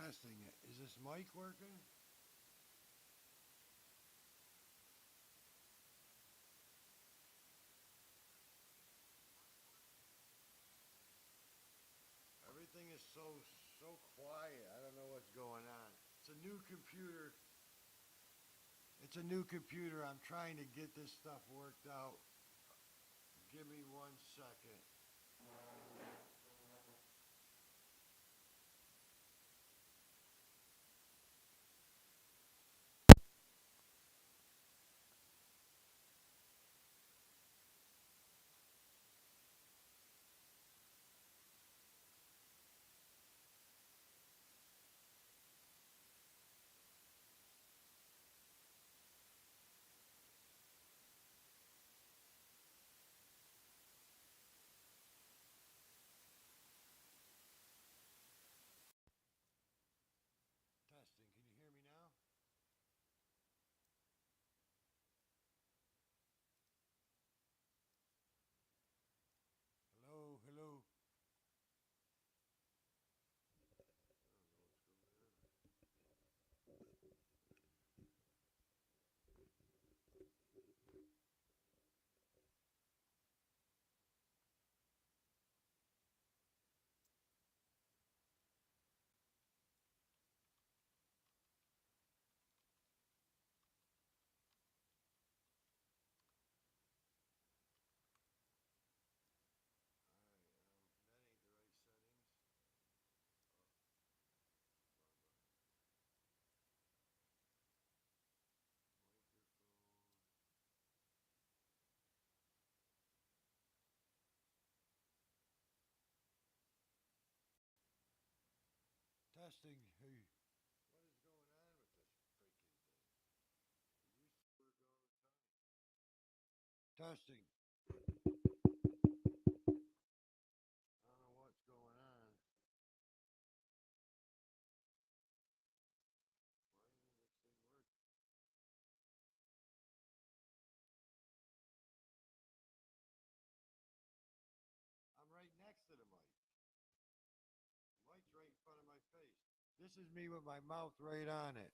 Testing it. Is this mic working? Everything is so quiet. I don't know what's going on. It's a new computer. It's a new computer. I'm trying to get this stuff worked out. Give me 1 second. Testing. Can you hear me now? Hello, hello. Testing. Hey. What is going on with this freaking thing? It used to work all the time. Testing. I don't know what's going on. Why isn't this thing working? I'm right next to the mic. The mic's right in front of my face. This is me with my mouth right on it.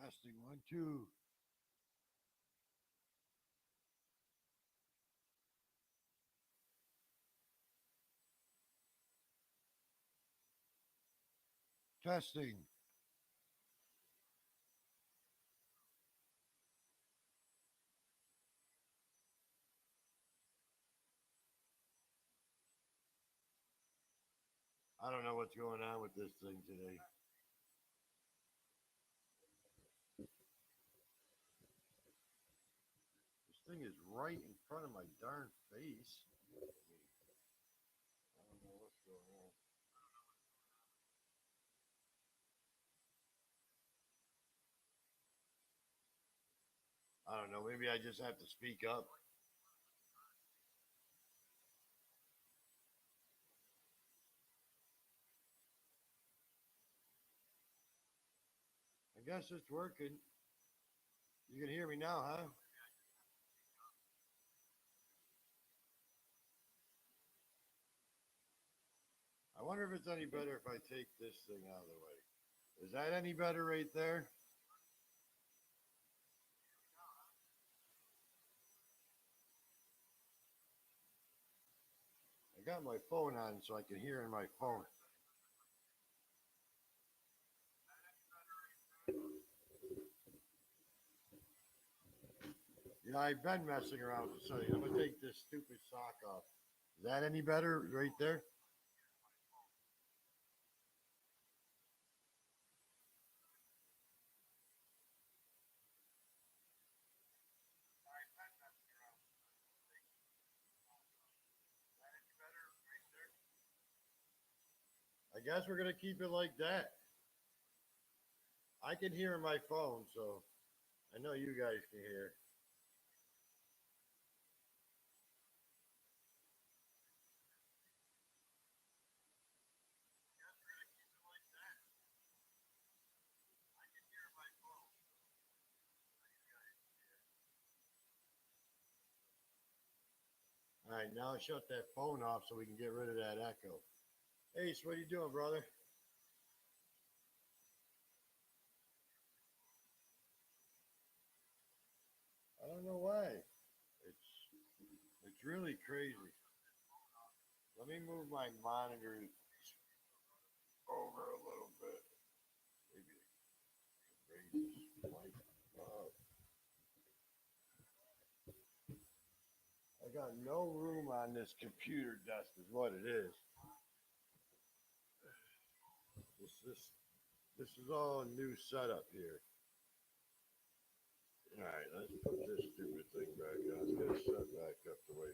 Testing 1, 2. Testing. I don't know what's going on with this thing today. Thing is right in front of my darn face. I don't know what's going on. I don't know. Maybe I just have to speak up. I guess it's working. You can hear me now, huh? I wonder if it's any better if I take this thing out of the way. Is that any better right there? I got my phone on so I can hear in my phone. Yeah, I've been messing around with the setting. I'm gonna take this stupid sock off. Is that any better right there? I guess we're gonna keep it like that. I can hear in my phone, so I know you guys can hear. All right, now shut that phone off so we can get rid of that echo. Ace, what are you doing, brother? I don't know why. It's it's really crazy. Let me move my monitor over a little bit. Maybe raise this mic up. I got no room on this computer desk, is what it is. This this this is all a new setup here. All right, let's put this stupid thing back on. Let's get it set back up the way.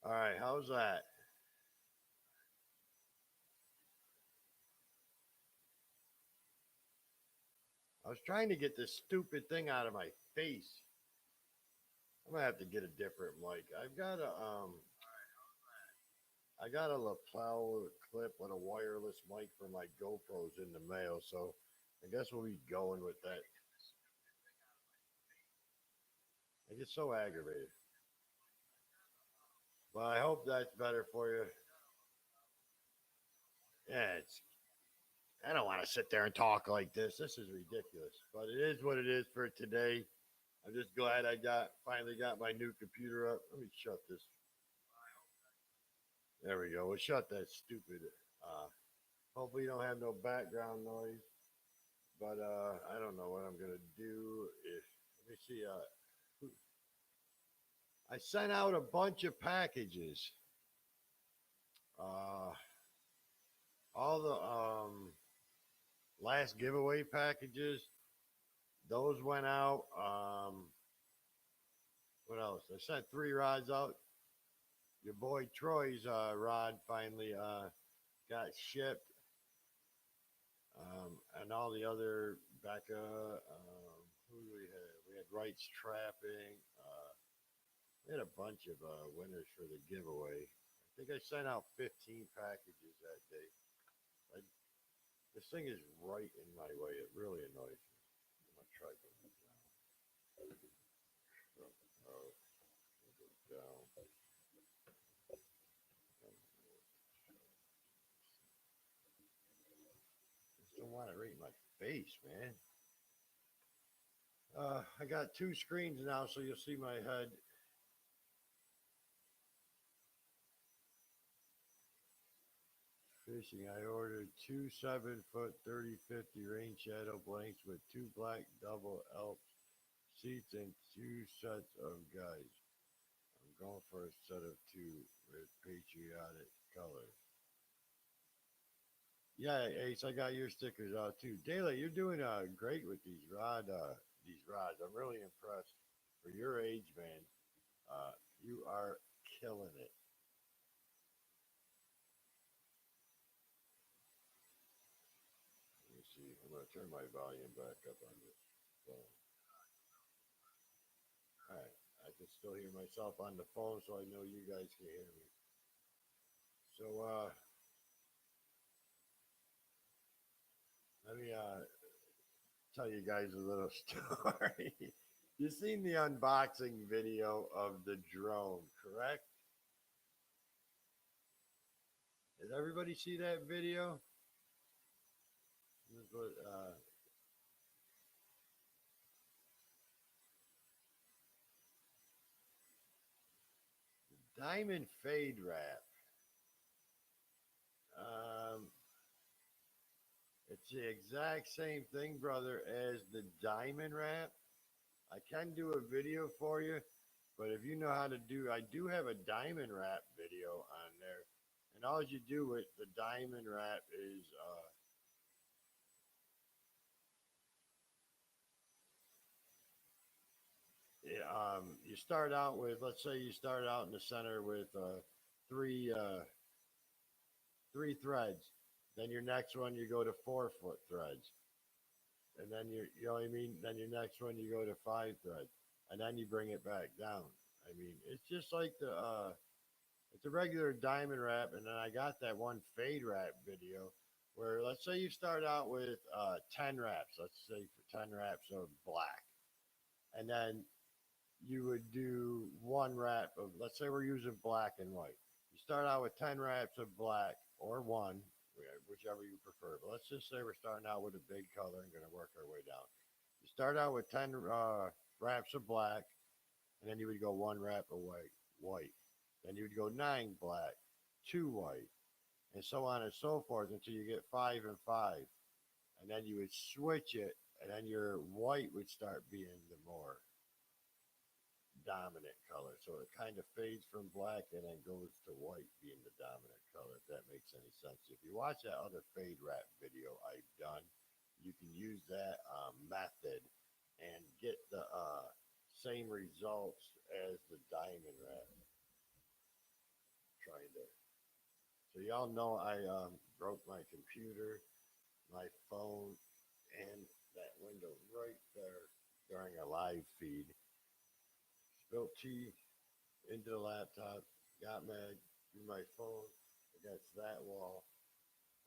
All right, how's that? I was trying to get this stupid thing out of my face. I'm gonna have to get a different mic. I got a lapel clip with a wireless mic for my GoPros in the mail, so I guess we'll be going with that. I get so aggravated. Well, I hope that's better for you. Yeah, it's. I don't want to sit there and talk like this. This is ridiculous, but it is what it is for today. I'm just glad I finally got my new computer up. Let me shut this. There we go. We'll shut that stupid. Uh, Hopefully you don't have no background noise. But I don't know what I'm gonna do. If let me see. I sent out a bunch of packages. Uh, all the last giveaway packages, those went out. What else? I sent 3 rods out. Your boy Troy's rod finally got shipped, and all the other Becca. Who do we have? We had Rights Trapping. We had a bunch of winners for the giveaway. I think I sent out 15 packages that day. I, this thing is right in my way. It really annoys me. I'm gonna try going down. Oh, go down. Just don't want it right in my face, man. I got 2 screens now, so you'll see my head. Fishing. I ordered 2 7 foot 3050 rain shadow blanks with 2 black double elk seats and 2 sets of guides. I'm going for a set of 2 with patriotic colors. Yeah, Ace, I got your stickers out too. Daylight, you're doing great with these rods. I'm really impressed. For your age, man, you are killing it. Let me see. I'm gonna turn my volume back up on this phone. All right, I can still hear myself on the phone, so I know you guys can hear me. So let me tell you guys a little story. You seen the unboxing video of the drone, correct? Did everybody see that video? This is what, diamond fade wrap. Um, it's the exact same thing, brother, as the diamond wrap. I can do a video for you, but if you know how to do, I do have a diamond wrap video on there. And all you do with the diamond wrap is you start out with, let's say you start out in the center with three three threads. Then your next one you go to 4 foot threads, and then you know what I mean. Then your next one you go to 5 threads, and then you bring it back down. I mean, it's just like the it's a regular diamond wrap, and then I got that one fade wrap video where let's say you start out with 10 wraps. Let's say for 10 wraps of black, and then you would do one wrap of, let's say we're using black and white. You start out with 10 wraps of black or one, whichever you prefer. But let's just say we're starting out with a big color and going to work our way down. You start out with 10 wraps of black, and then you would go one wrap of white. Then you would go nine black, two white, and so on and so forth until you get five and five. And then you would switch it, and then your white would start being the more dominant color. So it kind of fades from black and then goes to white being the dominant color, if that makes any sense. If you watch that other fade wrap video I've done, you can use that method and get the same results as the diamond wrap. Trying to. So y'all know I broke my computer, my phone, and that window right there during a live feed. Spilled tea into the laptop, got mad, threw my phone against that wall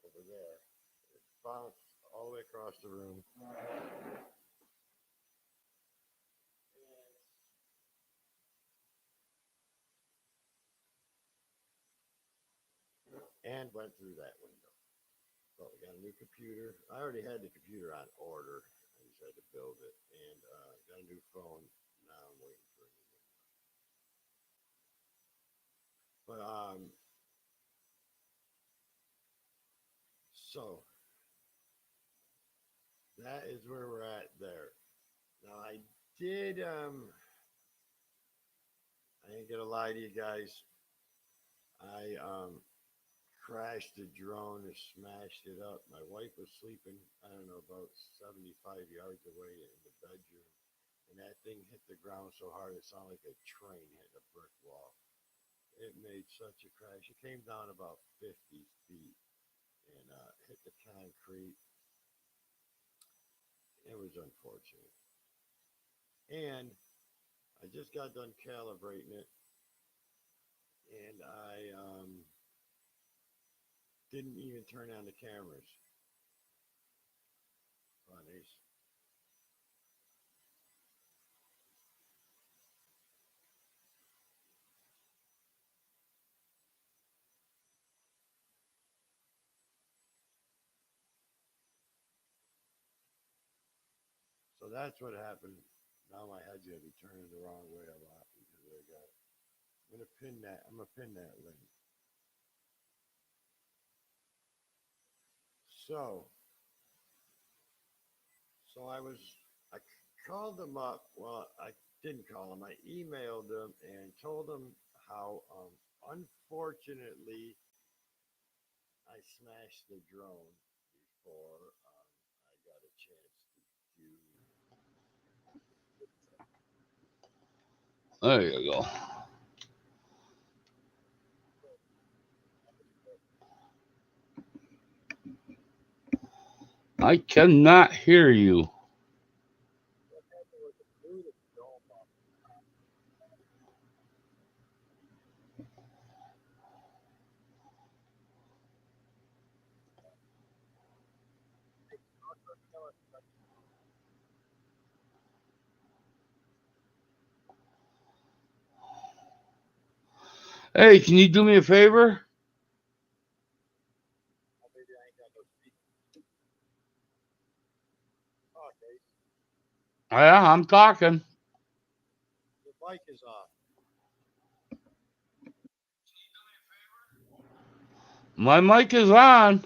over there. It bounced all the way across the room and went through that window. So we got a new computer. I already had the computer on order. I just had to build it, and got a new phone. Now I'm waiting for a new one. But so that is where we're at there. Now did I ain't gonna lie to you guys. I crashed the drone and smashed it up. My wife was sleeping, I don't know, about 75 yards away in the bedroom. And that thing hit the ground so hard it sounded like a train hitting a brick wall. It made such a crash. It came down about 50 feet and hit the concrete. It was unfortunate. And I just got done calibrating it, and I didn't even turn on the cameras. Funny. So that's what happened. Now my head's gonna be turning the wrong way a lot because I got. I'm gonna pin that. I'm gonna pin that link. So, so I called them up. Well, I didn't call them. I emailed them and told them how, unfortunately, I smashed the drone before I got a chance to do. There you go. I cannot hear you. Hey, can you do me a favor? Maybe I ain't got no speaker. Okay, Yeah, I'm talking. the mic is off. My mic is on.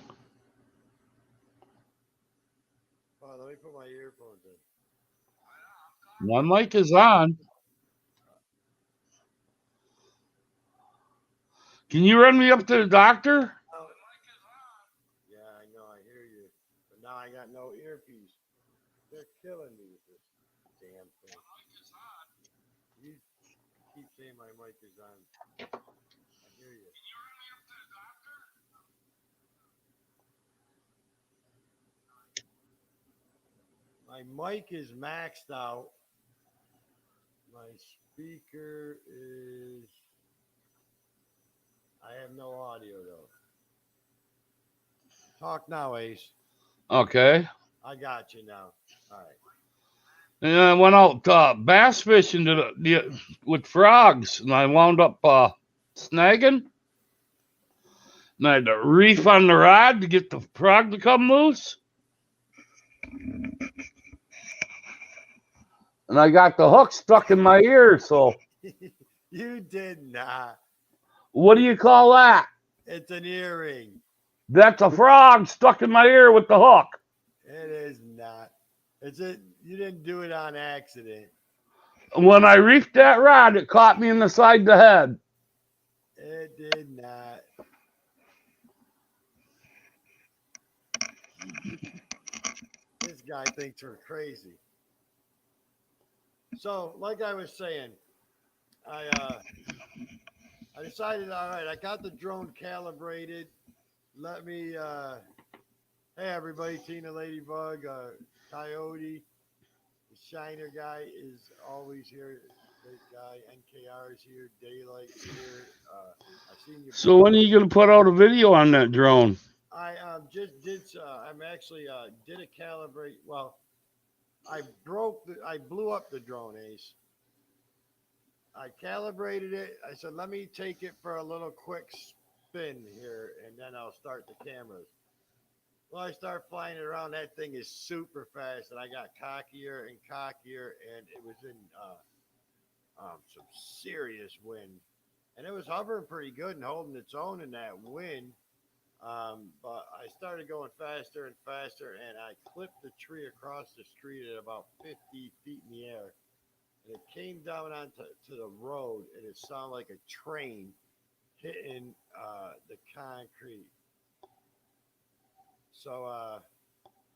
Oh, let me put my earphones in. My mic is on. Can you run me up to the doctor? Oh, yeah, I know, I hear you. But now I got no earpiece. They're killing me with this damn thing. You keep saying my mic is on. I hear you. My mic is maxed out. My speaker is. I have no audio though. Talk now, Ace. Okay. I got you now. All right. And I went out bass fishing with frogs, and I wound up snagging. And I had to reef on the rod to get the frog to come loose. And I got the hook stuck in my ear. So, You did not. what do you call that? It's an earring. That's a frog stuck in my ear with the hook. It is not. It's a. You didn't do it on accident. When I reefed that rod, it caught me in the side of the head. It did not. This guy thinks we're crazy. So, like I was saying, I uh, I decided. All right, I got the drone calibrated. Let me. Hey, everybody! Tina Ladybug, Coyote, the Shiner guy is always here. Great guy. NKR is here. Daylight's here. I seen you, So, when Bob. are you going to put out a video on that drone? I just did. I'm actually did a calibrate. Well, I blew up the drone, Ace. I calibrated it. I said, let me take it for a little quick spin here, and then I'll start the cameras. Well, I start flying it around. That thing is super fast, and I got cockier and cockier, and it was in some serious wind, and it was hovering pretty good and holding its own in that wind. But I started going faster and faster, and I clipped the tree across the street at about 50 feet in the air. And it came down onto the road, and it sounded like a train hitting the concrete. So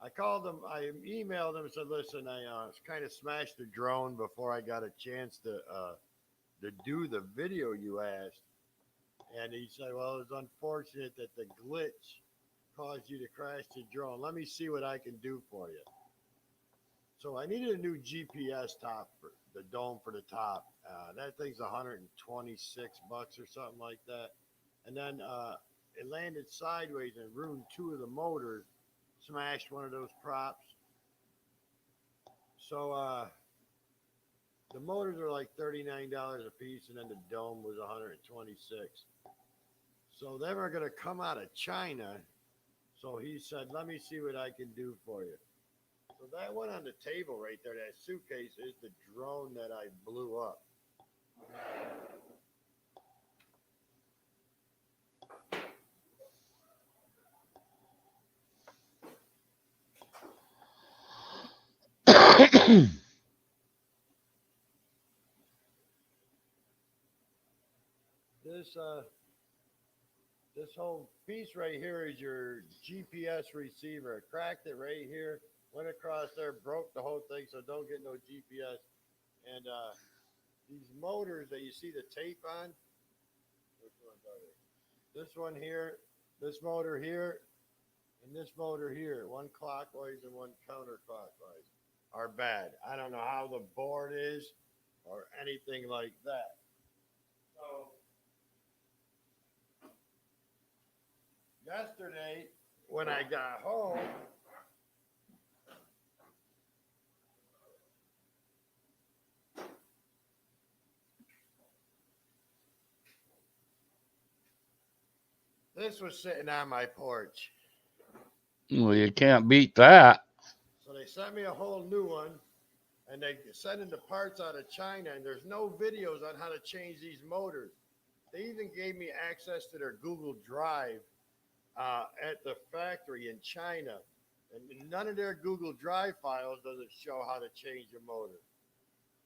I called them, I emailed them and said, listen, I kind of smashed the drone before I got a chance to do the video you asked. And he said, well, it's unfortunate that the glitch caused you to crash the drone. Let me see what I can do for you. So I needed a new GPS top for the dome for the top. That thing's 126 bucks or something like that. And then it landed sideways and ruined two of the motors, smashed one of those props. So the motors are like $39 a piece, and then the dome was 126. So they were going to come out of China. So he said, let me see what I can do for you. So that one on the table right there, that suitcase, is the drone that I blew up. This This whole piece right here is your GPS receiver. I cracked it right here, went across there, broke the whole thing, so don't get no GPS. And these motors that you see the tape on, which ones are they? This one here, this motor here, and this motor here, one clockwise and one counterclockwise, are bad. I don't know how the board is or anything like that. So yesterday, when I got home, this was sitting on my porch. Well, you can't beat that. So they sent me a whole new one, and they sending the parts out of China, and there's no videos on how to change these motors. They even gave me access to their Google Drive at the factory in China, and none of their Google Drive files doesn't show how to change a motor.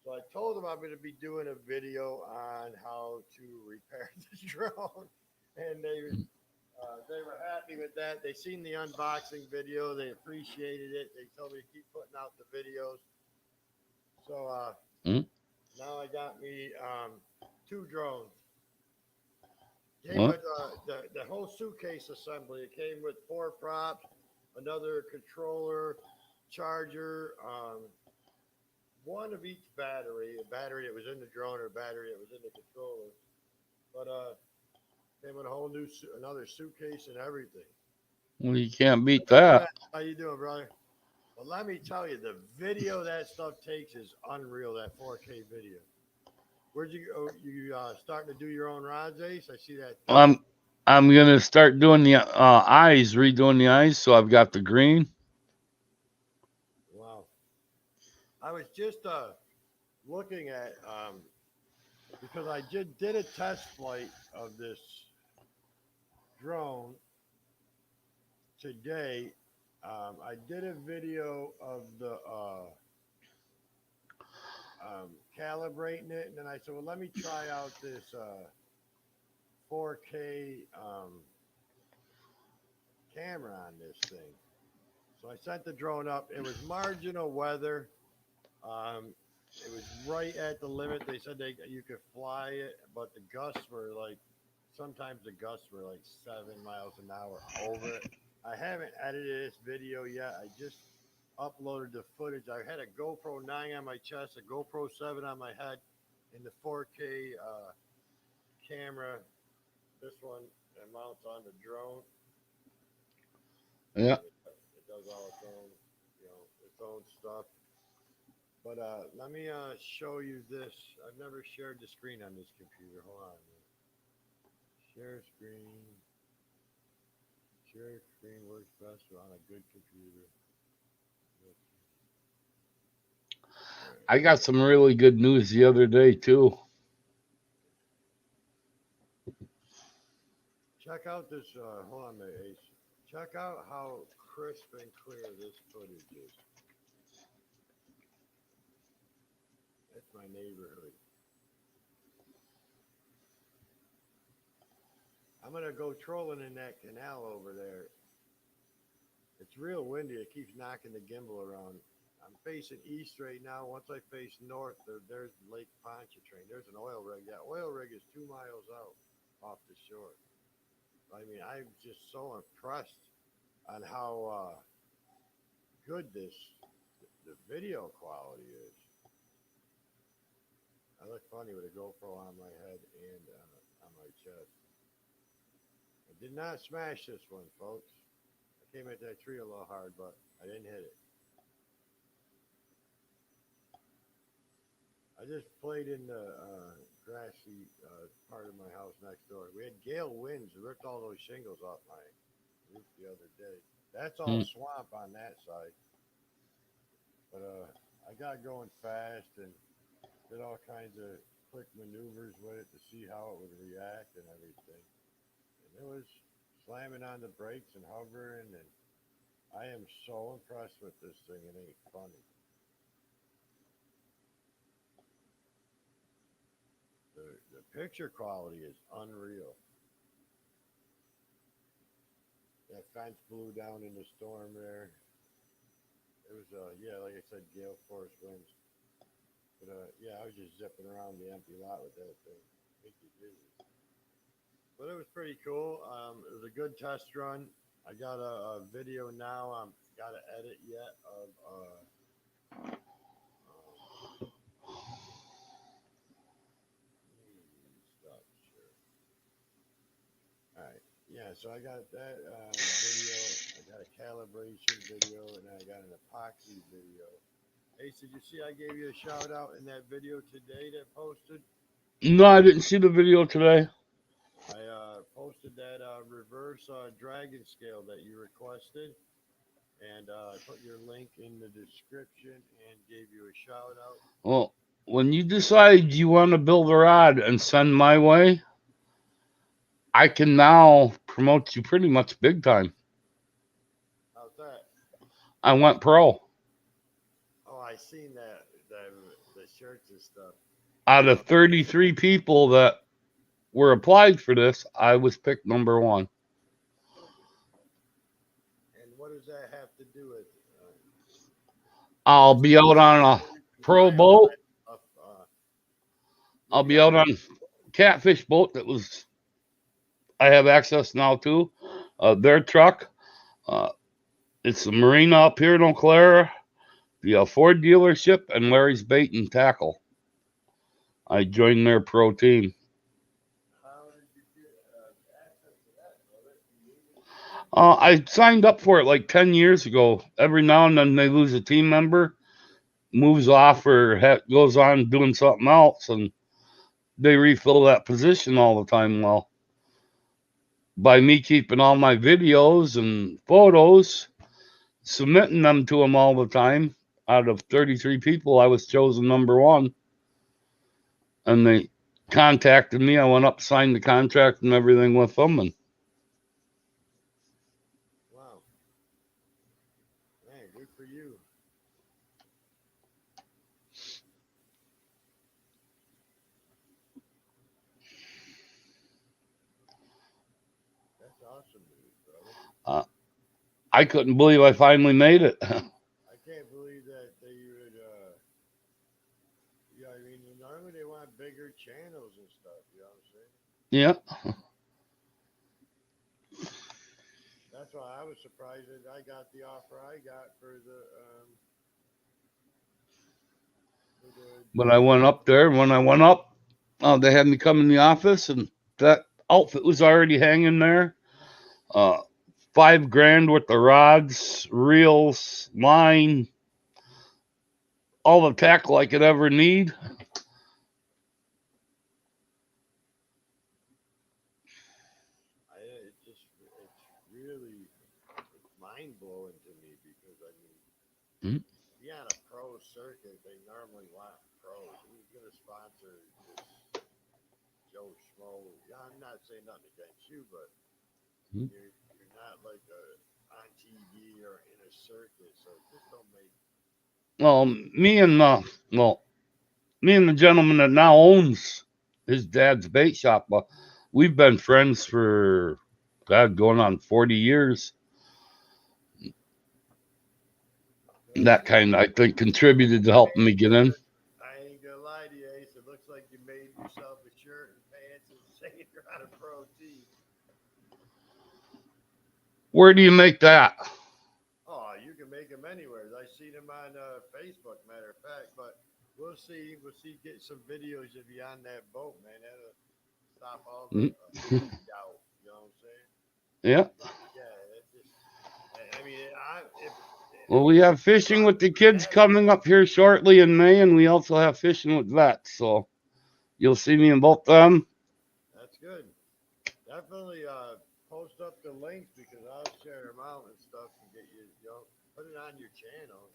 So I told them I'm going to be doing a video on how to repair the drone, and they were happy with that. They seen the unboxing video. They appreciated it. They told me to keep putting out the videos. So Hmm? now I got me two drones. Came What? with the whole suitcase assembly. It came with 4 props, another controller, charger, one of each battery, a battery that was in the drone or a battery that was in the controller. But came with a whole new another suitcase and everything. Well, you can't beat that. How you doing, brother? Well, let me tell you, the video that stuff takes is unreal. That 4K video. Where'd you go? You starting to do your own rods, Ace? I see that. I'm gonna start doing the eyes, redoing the eyes. So I've got the green. Wow. I was just looking at because I did a test flight of this drone today. I did a video of the calibrating it, and then I said, well, let me try out this 4K camera on this thing. So I sent the drone up. It was marginal weather. It was right at the limit. They said you could fly it, but the gusts were like, sometimes the gusts were like 7 miles an hour over it. I haven't edited this video yet. I just uploaded the footage. I had a GoPro 9 on my chest, a GoPro 7 on my head, and the 4K camera. This one that mounts on the drone. Yeah. It does all its own, its own stuff. But let me show you this. I've never shared the screen on this computer. Hold on. Share screen. Share screen works best on a good computer. I got some really good news the other day too. Check out this. Hold on, Ace. Check out how crisp and clear this footage is. That's my neighborhood. I'm gonna go trolling in that canal over there. It's real windy. It keeps knocking the gimbal around. I'm facing east right now. Once I face north, there's Lake Pontchartrain. There's an oil rig. That oil rig is 2 miles out off the shore. I mean, I'm just so impressed on how good the video quality is. I look funny with a GoPro on my head and on my chest. I did not smash this one, folks. I came at that tree a little hard, but I didn't hit it. I just played in the grassy part of my house next door. We had gale winds that ripped all those shingles off my roof the other day. That's all swamp on that side. But I got going fast and did all kinds of quick maneuvers with it to see how it would react and everything. And it was slamming on the brakes and hovering, and I am so impressed with this thing. It ain't funny. The picture quality is unreal. That fence blew down in the storm there. It was, yeah, like I said, gale force winds. But, yeah, I was just zipping around the empty lot with that thing. Make you dizzy. But it was pretty cool. It was a good test run. I got a video now. I'm got to edit yet of stuff. Sure. All right. Yeah. So I got that video. I got a calibration video, and I got an epoxy video. Hey, did you see I gave you a shout out in that video today that posted? No, I didn't see the video today. I posted that reverse dragon scale that you requested, and I put your link in the description and gave you a shout out. Well, when you decide you want to build a rod and send my way, I can now promote you pretty much big time. How's that? I went pro. Oh, I seen that the shirts and stuff. Out of 33 people that were applied for this, I was picked number one. And what does that have to do with? I'll be out on a pro boat. I'll be out on catfish boat that was I have access now to. Their truck. It's a marina up here in Eau Claire, the Ford dealership, and Larry's Bait and Tackle. I joined their pro team. How did you get access to that? I signed up for it like 10 years ago. Every now and then they lose a team member, moves off or goes on doing something else, and they refill that position all the time. Well, by me keeping all my videos and photos, submitting them to them all the time, out of 33 people, I was chosen number one. And they contacted me. I went up, signed the contract and everything with them. And wow, man, good for you. That's awesome news, brother. I couldn't believe I finally made it. I can't believe that you would. Yeah, I mean, normally they want bigger channels and stuff. You know what I'm saying? Yeah. That's why I was surprised that I got the offer I got for the. But I went up there, and when I went up, they had me come in the office, and that outfit was already hanging there. $5,000 worth of rods, reels, line, all the tackle I could ever need. It's really mind blowing to me because I mean, Mm-hmm. yeah, on a pro circuit, they normally want pros. Who's gonna sponsor this Joe Schmo? Yeah, I'm not saying nothing against you, but you're not like on TV or in a circuit, so it just don't make. Well, me and the gentleman that now owns his dad's bait shop, we've been friends for going on 40 years. That kind of, I think, contributed to helping me get in. I ain't gonna lie to you, Ace. It looks like you made yourself a shirt and pants and saying you're on a pro team. Where do you make that? Oh, you can make them anywhere. I see them on Facebook, matter of fact. But we'll see. Get some videos of you on that boat, man. That'll stop all the doubt. You know what I'm saying? Yeah. Yeah. I mean, well, we have fishing with the kids coming up here shortly in May, and we also have fishing with vets. So you'll see me in both them. That's good. Definitely post up the links because I'll share them out and stuff and get you, put it on your channel,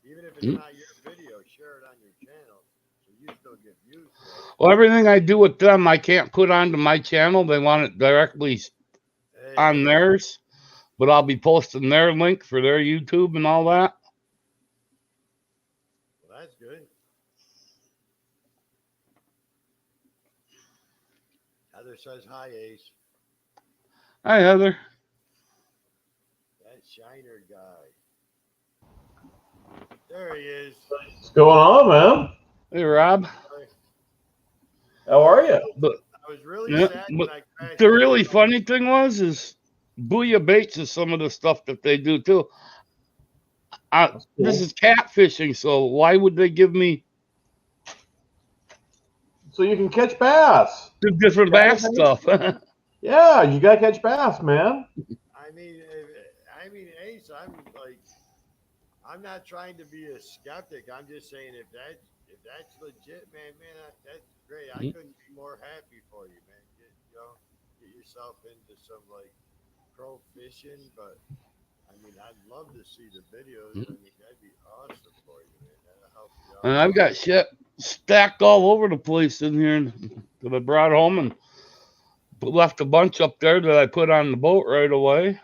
Even if it's not your video, share it on your channel so you still get views. Well, everything I do with them, I can't put onto my channel. They want it directly on theirs, but I'll be posting their link for their YouTube and all that. Well, that's good. Heather says hi, Ace. Hi, Heather. shiner guy. There he is. What's going on, man? Hey, Rob. How are you? But I was really yeah, sad but when I crashed. the that really drone. funny thing is Booyah Baits is some of the stuff that they do too. That's This cool. is catfishing, so why would they give me So you can catch bass. the different Got bass it, man? stuff? Yeah, you gotta catch bass, man. I mean, Ace. I'm not trying to be a skeptic. I'm just saying if that's legit, that's great. I couldn't be more happy for you, man. Get yourself into some like pro fishing, but I mean, I'd love to see the videos. I mean, that'd be awesome for you, man. That'll help you And out. I've got shit stacked all over the place in here that I brought home and left a bunch up there that I put on the boat right away.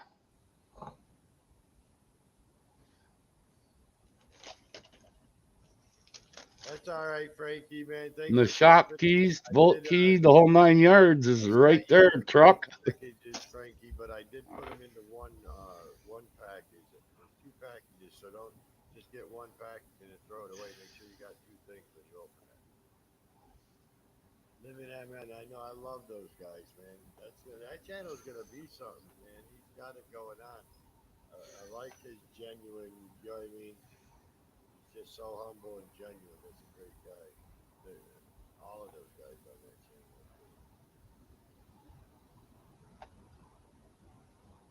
That's all right, Frankie, man. And Thanks the for shop stopping. keys, I boat did. key, the whole 9 yards is I right sent you there, the three truck. packages, Frankie, but I did put them into one package. There's two packages, so don't just get one package and then throw it away. Make sure you got two things when you open it. Living that man, I know I love those guys, man. That channel's gonna be something, man. He's got it going on. I like his genuine. You know what I mean? He's just so humble and genuine. That's a great guy. All of those guys on that channel.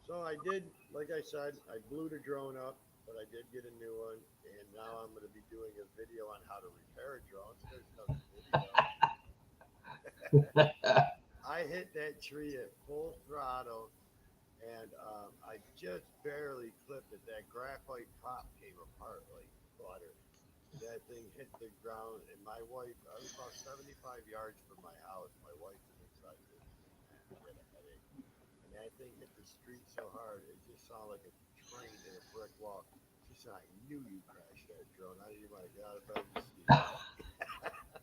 So I did, like I said, I blew the drone up, but I did get a new one, and now I'm going to be doing a video on how to repair a drone. There's another video. I hit that tree at full throttle, and I just barely clipped it. That graphite prop came apart like butter. That thing hit the ground, and my wife, I was about 75 yards from my house. My wife was inside listening, and she had a headache. And that thing hit the street so hard, it just sounded like a train in a brick wall. She said, I knew you crashed that drone. I didn't want to get out of bed to see it.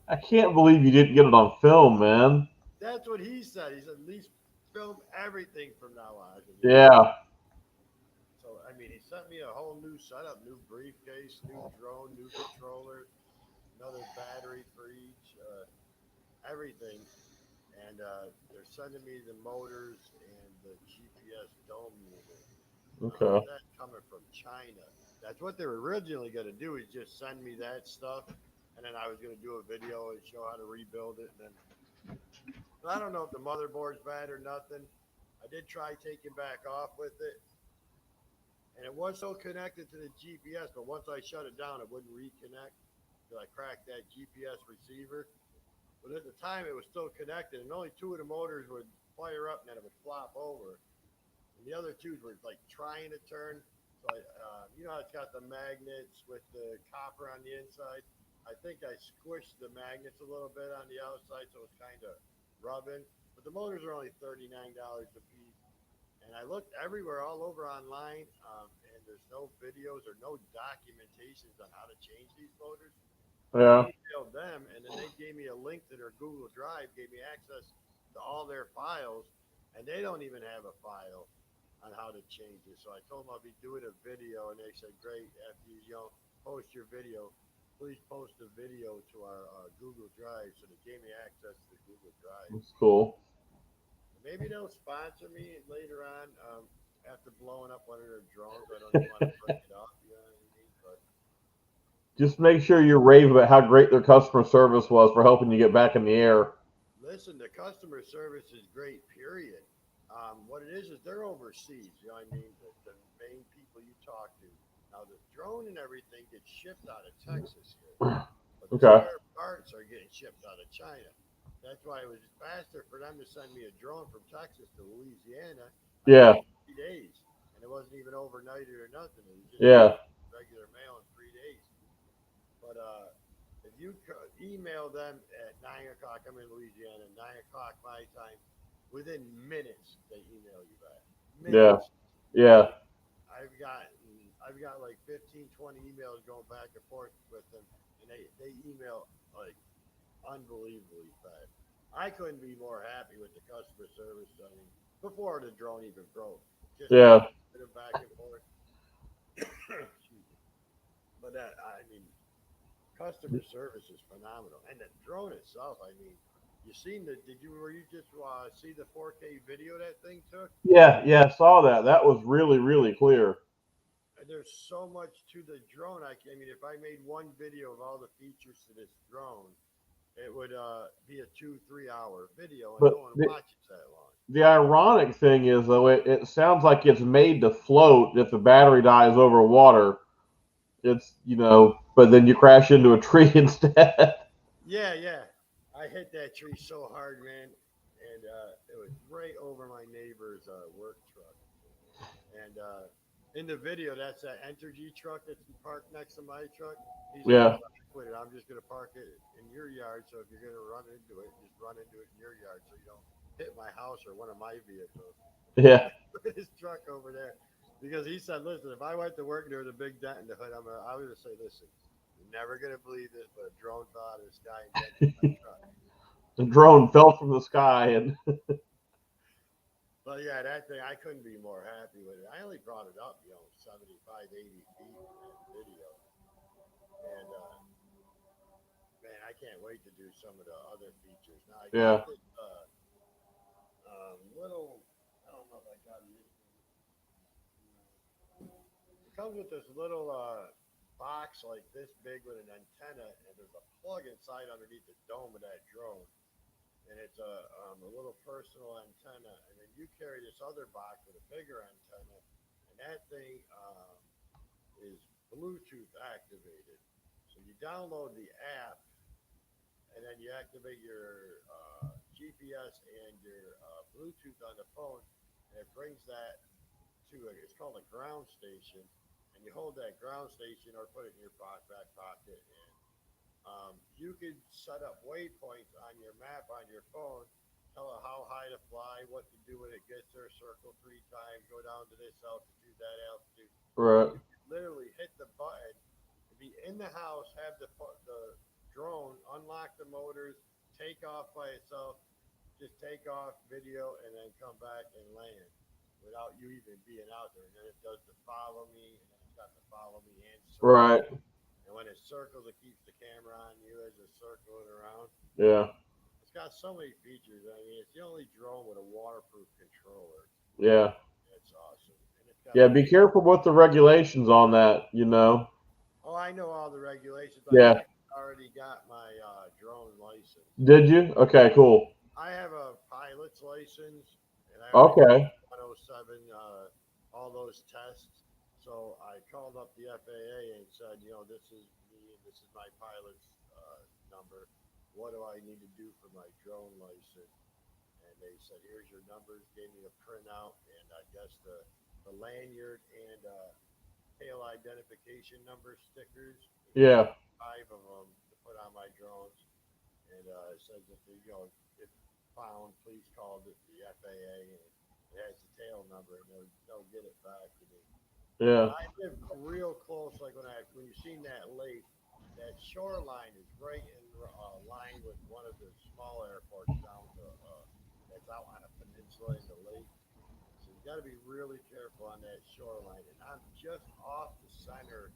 I can't believe you didn't get it on film, man. That's what he said. He said, at least film everything from now on. Said, Yeah. So, I mean, he sent me a whole new setup, new briefcase, new drone, new controller, another battery for each, everything. And they're sending me the motors and the GPS dome unit. Okay. That's coming from China. That's what they were originally going to do, is just send me that stuff, and then I was going to do a video and show how to rebuild it. And then I don't know if the motherboard's bad or nothing. I did try taking back off with it, and it was still connected to the GPS, but once I shut it down, it wouldn't reconnect until I cracked that GPS receiver. But at the time, it was still connected, and only two of the motors would fire up, and then it would flop over. And the other two were like trying to turn. So you know, it's got the magnets with the copper on the inside. I think I squished the magnets a little bit on the outside, so it's kind of rubbing. But the motors are only $39 a piece. And I looked everywhere, all over online, and there's no videos or no documentations on how to change these motors. Yeah. I emailed them, and then they gave me a link to their Google Drive, gave me access to all their files, and they don't even have a file on how to change it. So I told them I'll be doing a video, and they said, great, after you post your video, please post the video to our Google Drive. So they gave me access to the Google Drive. That's cool. Maybe they'll sponsor me later on after blowing up one of their drones. I don't even want to break it off, you know what I mean? But Just make sure you rave about how great their customer service was for helping you get back in the air. listen, the customer service is great, period. What it is they're overseas, you know what I mean? The main people you talk to. Now, the drone and everything gets shipped out of Texas here, but the Okay. spare parts are getting shipped out of China. That's why it was faster for them to send me a drone from Texas to Louisiana. Yeah. 3 days, and it wasn't even overnighted or nothing. It was just Yeah. regular mail in 3 days. But if you email them at 9 o'clock, I'm in Louisiana, 9 o'clock my time. Within minutes, they email you back. Minutes. Yeah. I've got like 15, 20 emails going back and forth with them, and they email like unbelievably fast. I couldn't be more happy with the customer service. I mean, before the drone even broke, just Yeah. back and forth. But I mean, customer service is phenomenal, and the drone itself. I mean, you seen the? Did you were you just see the 4K video that thing took? Yeah, yeah, I saw that. That was really, really clear. And there's so much to the drone. I mean, if I made one video of all the features to this drone, it would be a 2-3 hour video, and But no one the, watches that long. the ironic thing is, though, it sounds like it's made to float if the battery dies over water. It's, but then you crash into a tree instead. Yeah, yeah. I hit that tree so hard, man, and it was right over my neighbor's work truck. And in the video, that's that Entergy truck that's parked next to my truck. He's like, Yeah, quit it. I'm just gonna park it in your yard. So if you're gonna run into it, just run into it in your yard, so you don't hit my house or one of my vehicles. yeah, His truck over there, because he said, listen, if I went to work and there was a big dent in the hood, I was gonna say, listen, you're never gonna believe this, but a drone fell out of the sky and dented my truck. the drone fell from the sky, and But yeah, that thing, I couldn't be more happy with it. I only brought it up, 75, 80 feet in that video. And man, I can't wait to do some of the other features. Now, I yeah, got this little, I don't know if I got it. It comes with this little box like this big with an antenna, and there's a plug inside underneath the dome of that drone. And it's a little personal antenna. And then you carry this other box with a bigger antenna, and that thing is Bluetooth activated. So you download the app, and then you activate your GPS and your Bluetooth on the phone, and it brings that to it's called a ground station, and you hold that ground station or put it in your back pocket, and you can set up waypoints on your map on your phone, tell it how high to fly, what to do when it gets there, circle 3 times, go down to this altitude, that altitude. right, You can literally hit the button, be in the house, have the drone unlock the motors, take off by itself, just take off video, and then come back and land without you even being out there. And then it does the follow me, and then it's got the follow me and circle. right, And when it circles, it keeps the camera on you as it's circling around. yeah, It's got so many features. I mean, it's the only drone with a waterproof controller. yeah, It's awesome. And it's got yeah. Be careful with the regulations on that. Oh, I know all the regulations. I Yeah. actually already got my drone license. Did you? Okay, cool. I have a pilot's license, and I already Okay, 107, all those tests. So I called up the FAA and said, this is me and this is my pilot's number. What do I need to do for my drone license? And they said, here's your numbers, gave me a printout, and I guess the lanyard and tail identification number stickers. yeah, 5 of them to put on my drones. And it says if found, please call the FAA, and it has the tail number, and they'll get it back to me. yeah, I live real close, like when you seen that lake, that shoreline is right in line with one of the small airports down that's out on a peninsula in the lake. So you got to be really careful on that shoreline. And I'm just off the center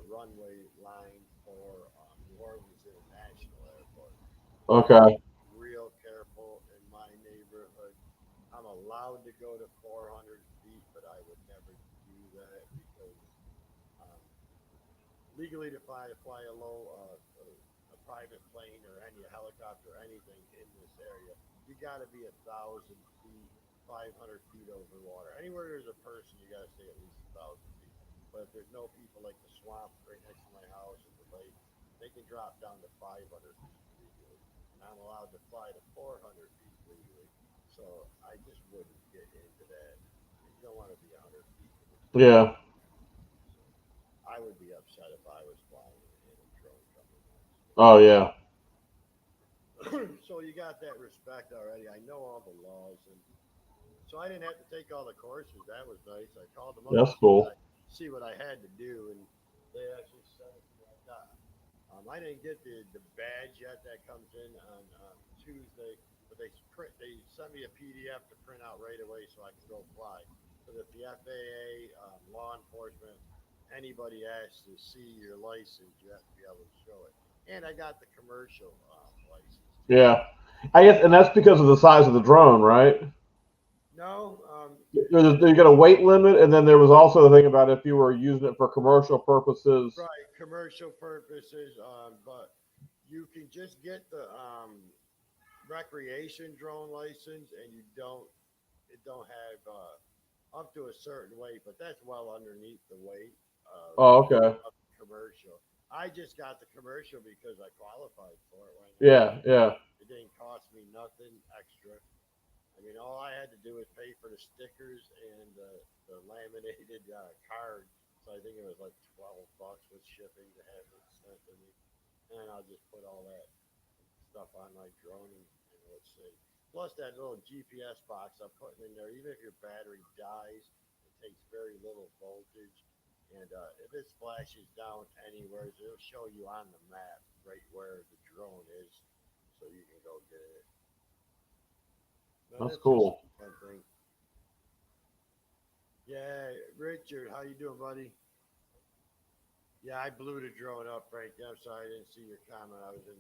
runway line for New Orleans International Airport. okay, Real careful in my neighborhood. I'm allowed to go to 400 feet, but I would never do that because um, legally to fly a private plane or any helicopter or anything in this area, you got to be 1,000 feet, 500 feet over water. Anywhere there's a person, you got to stay at least 1,000 feet. But if there's no people, like the swamp right next to my house and the lake, they can drop down to 500 feet legally. And I'm allowed to fly to 400 feet legally. So I just wouldn't get into that. You don't want to be 100 feet. yeah. I would be upset if I was flying in a drone coming in. Oh, yeah, So you got that respect already. I know all the laws, and so I didn't have to take all the courses. That was nice. I called them up that's to cool. see what I had to do, and they actually said I didn't get the badge yet. That comes in on Tuesday, but they sent me a PDF to print out right away so I can go fly. So that the FAA, law enforcement, anybody asks to see your license, you have to be able to show it. And I got the commercial license too. Yeah. I guess, and that's because of the size of the drone, right? No, You got a weight limit, and then there was also the thing about if you were using it for commercial purposes. right, commercial purposes, but you can just get the recreation drone license, and it don't have up to a certain weight, but that's well underneath the weight Oh, okay. of commercial. I just got the commercial because I qualified for it. Why not? Yeah, yeah, It didn't cost me nothing extra. I mean, all I had to do was pay for the stickers and the laminated card. So I think it was like $12 with shipping to have it sent to me. And I'll just put all that stuff on my drone and let's see. Plus that little GPS box I'm putting in there, even if your battery dies, it takes very little voltage. And if it splashes down anywhere, it'll show you on the map right where the drone is, so you can go get it. But that's that's just cool. one thing. Yeah, Richard, how you doing, buddy? Yeah, I blew the drone up, Frank. I'm sorry, I didn't see your comment. I was in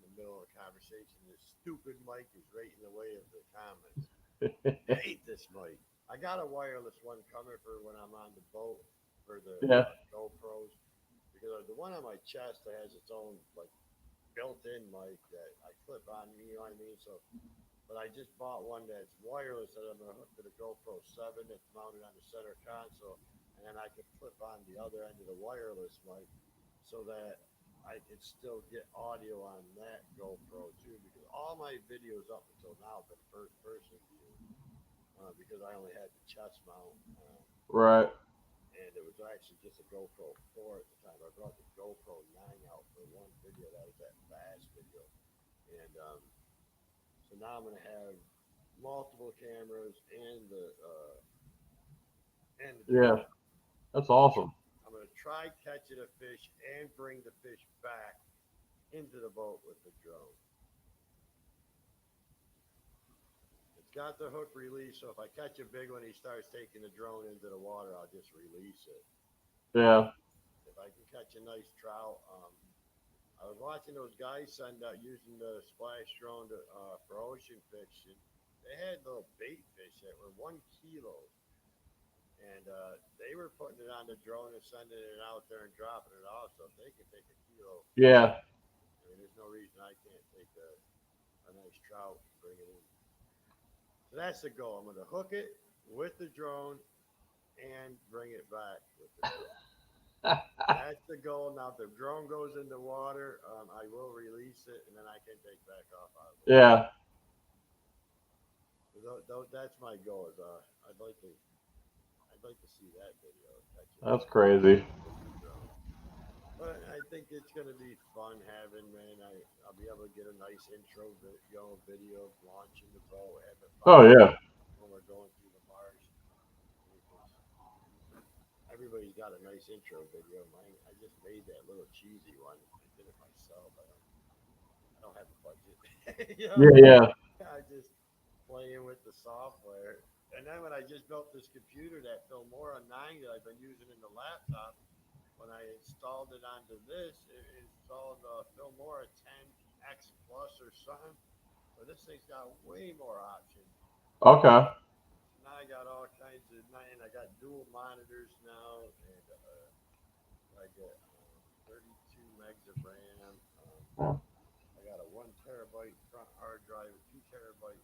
the middle of a conversation. This stupid mic is right in the way of the comments. I hate this mic. I got a wireless one coming for when I'm on the boat for the Yeah, GoPros because the one on my chest that has its own like built-in mic that I clip on. You know what I mean? So, but I just bought one that's wireless that I'm gonna hook to the GoPro 7 that's mounted on the center console, and then I can flip on the other end of the wireless mic so that I can still get audio on that GoPro too. Because all my videos up until now have been first person view because I only had the chest mount. right. And it was actually just a GoPro 4 at the time. I brought the GoPro 9 out for one video. That was that fast video. And so now I'm going to have multiple cameras and the Yeah, drone. that's awesome. I'm going to try catching a fish and bring the fish back into the boat with the drone. It's got the hook release, so if I catch a big one, he starts taking the drone into the water, I'll just release it. Yeah, If I can catch a nice trout, I was watching those guys send out using the splash drone for ocean fishing. They had little bait fish that were 1 kilo, and they were putting it on the drone and sending it out there and dropping it off. So if they can take a kilo, yeah, I mean, there's no reason I can't take a nice trout and bring it in. So that's the goal. I'm going to hook it with the drone and bring it back with the drone. That's the goal. Now, if the drone goes in the water, I will release it, and then I can take back off out of the water. yeah. That's my goal. I'd like to see that video. That's crazy. With the drone. But I think it's going to be fun having, man. I'll be able to get a nice intro video of launching the boat, have it Oh yeah, when we're going through the marsh. Everybody's got a nice intro video. Mine, I just made that little cheesy one. I did it myself. I don't have a budget. You know? yeah, yeah. I just playing with the software. And then when I just built this computer, that Filmora 9 that I've been using in the laptop, when I installed it onto this, it installed Filmora 10X Plus or something. So this thing's got way more options. Okay. Now I got all kinds of, and I got dual monitors now, and I get 32 megs of RAM. I got a 1 terabyte front hard drive, a 2 terabyte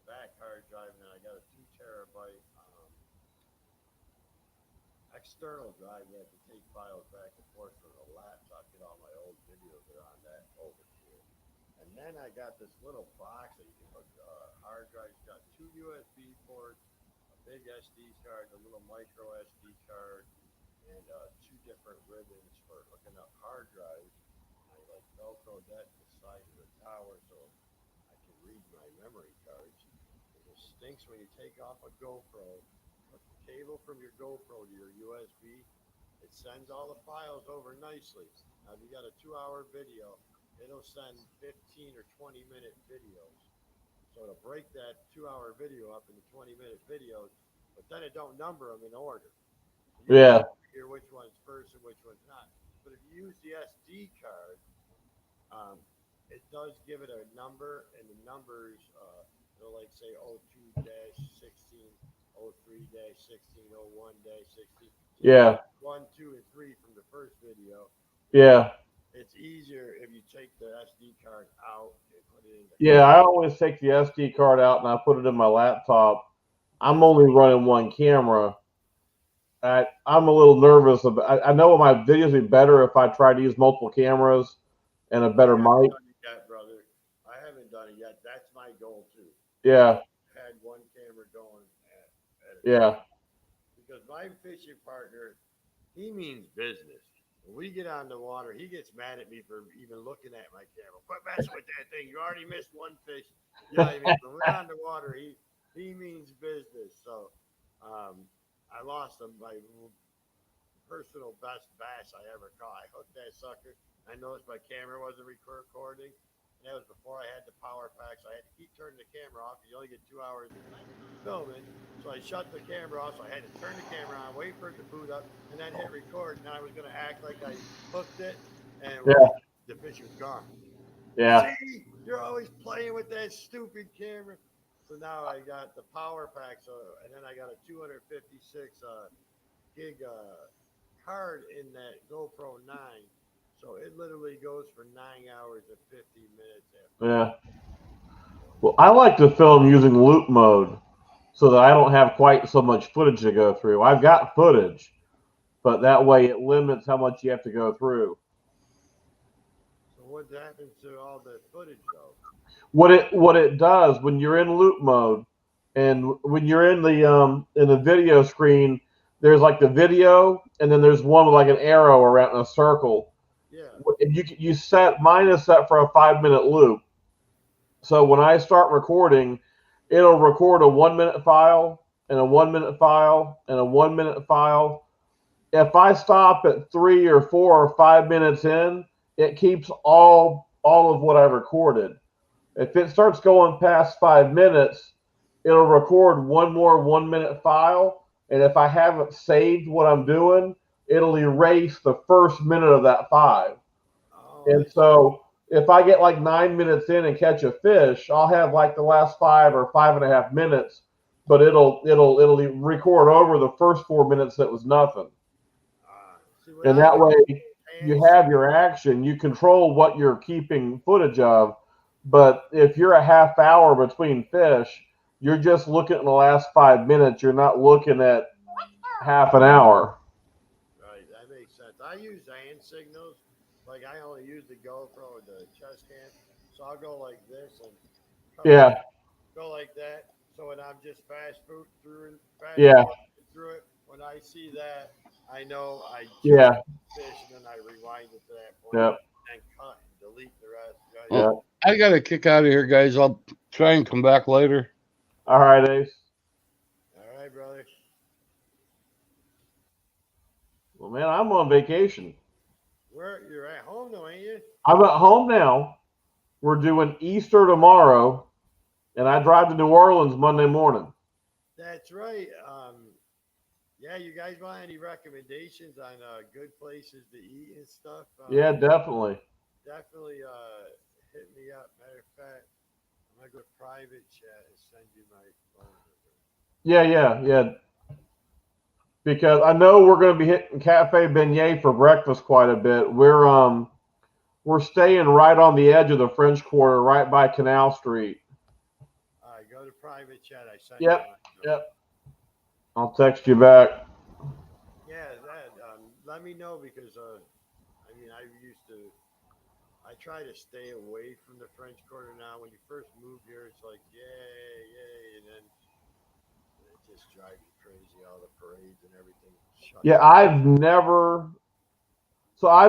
back hard drive, and then I got a 2 terabyte external drive that I can take files back and forth from the laptop, get all my old videos that are on that over here. And then I got this little box that you can hook hard drives. It's got 2 USB ports, a big SD card, a little micro SD card, and 2 different ribbons for hooking up hard drives. I like Velcro that to the side of the tower so I can read my memory cards. It stinks when you take off a GoPro, hook the cable from your GoPro to your USB. It sends all the files over nicely. Now, if you got a 2-hour video, it'll send 15 or 20-minute videos. So it'll break that 2-hour video up into 20-minute videos, but then it don't number them in order. So you Yeah. can figure which one's first and which one's not. But if you use the SD card, it does give it a number, and the numbers, it'll like say 02-16, 03-16, 01-16. Yeah. 1, 2, and 3 from the first video. Yeah. It's easier if you take the SD card out and put it in. Yeah, I always take the SD card out and I put it in my laptop. I'm only running one camera. I'm a little nervous. I know my videos would be better if I tried to use multiple cameras and a better mic. Brother. I haven't done it yet. That's my goal too. Yeah. I had one camera going Yeah. Because my fishing partner, he means business. When we get on the water, he gets mad at me for even looking at my camera. Quit messing with that thing. You already missed one fish. You know what I mean? When we're on the water, he means business. So I lost him by personal best bass I ever caught. I hooked that sucker. I noticed my camera wasn't recording. And that was before I had the power pack, so I had to keep turning the camera off. You only get 2 hours of filming. So I shut the camera off, so I had to turn the camera on, wait for it to boot up, and then hit record. And I was going to act like I hooked it, and the fish was gone. Yeah. See, you're always playing with that stupid camera. So now I got the power pack, and then I got a 256 gig card in that GoPro 9. So it literally goes for 9 hours and 50 minutes. Yeah. Well, I like to film using loop mode so that I don't have quite so much footage to go through. I've got footage, but that way it limits how much you have to go through. So what happens to all the footage though? What it does when you're in loop mode and when you're in the video screen, there's like the video and then there's one with like an arrow around a circle. Yeah. You set mine is set for a 5-minute loop. So when I start recording, it'll record a 1-minute file and a 1-minute file and a 1-minute file. If I stop at 3 or 4 or 5 minutes in, it keeps all of what I recorded. If it starts going past 5 minutes, it'll record one more 1-minute file. And if I haven't saved what I'm doing, it'll erase the first minute of that 5. And so if I get like 9 minutes in and catch a fish, I'll have like the last 5 or 5.5 minutes, but it'll record over the first 4 minutes that was nothing. And that way you have your action, you control what you're keeping footage of. But if you're a half hour between fish, you're just looking at the last 5 minutes. You're not looking at half an hour. Right, that makes sense. I use hand signals. Like I only use the GoPro with the chest cam, so I'll go like this and go like that. So when I'm just fast through it, when I see that, I know I fish, and then I rewind it to that point and cut and delete the rest. Well, I got to kick out of here, guys. I'll try and come back later. All right, Ace. All right, brother. Well, man, I'm on vacation. You're at home though, ain't you? I'm at home now. We're doing Easter tomorrow, and I drive to New Orleans Monday morning. That's right. Yeah, you guys want any recommendations on good places to eat and stuff? Yeah, definitely. Definitely hit me up. Matter of fact, I'm going to go to private chat and send you my phone number. Yeah. Because I know we're going to be hitting Cafe Beignet for breakfast quite a bit. We're staying right on the edge of the French Quarter, right by Canal Street. All right, go to private chat. I sent you. Yep. I'll text you back. Yeah, let me know because I try to stay away from the French Quarter now. When you first move here, it's like yay, and then it just drives you crazy. All the parades and everything. Yeah, I've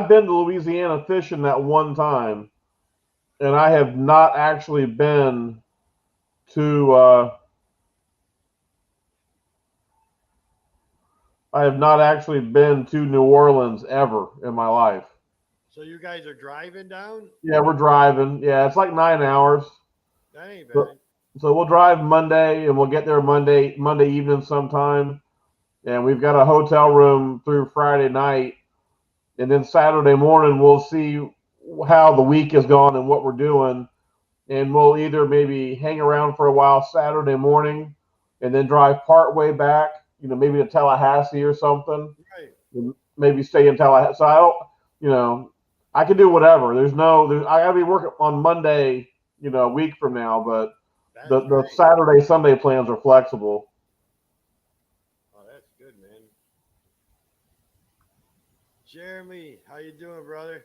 been to Louisiana fishing that one time, and I have not actually been to New Orleans ever in my life. So you guys are driving down? Yeah, we're driving. Yeah, it's like 9 hours. That ain't bad. So we'll drive Monday, and we'll get there Monday evening sometime. and we've got a hotel room through Friday night, and then Saturday morning we'll see how the week has gone and what we're doing, and we'll either maybe hang around for a while Saturday morning, and then drive part way back, maybe to Tallahassee or something, Right. and maybe stay in Tallahassee. So I don't, I can do whatever. I gotta be working on Monday, a week from now, but That's the great. Saturday Sunday plans are flexible. Oh, that's good, man. Jeremy, how you doing, brother?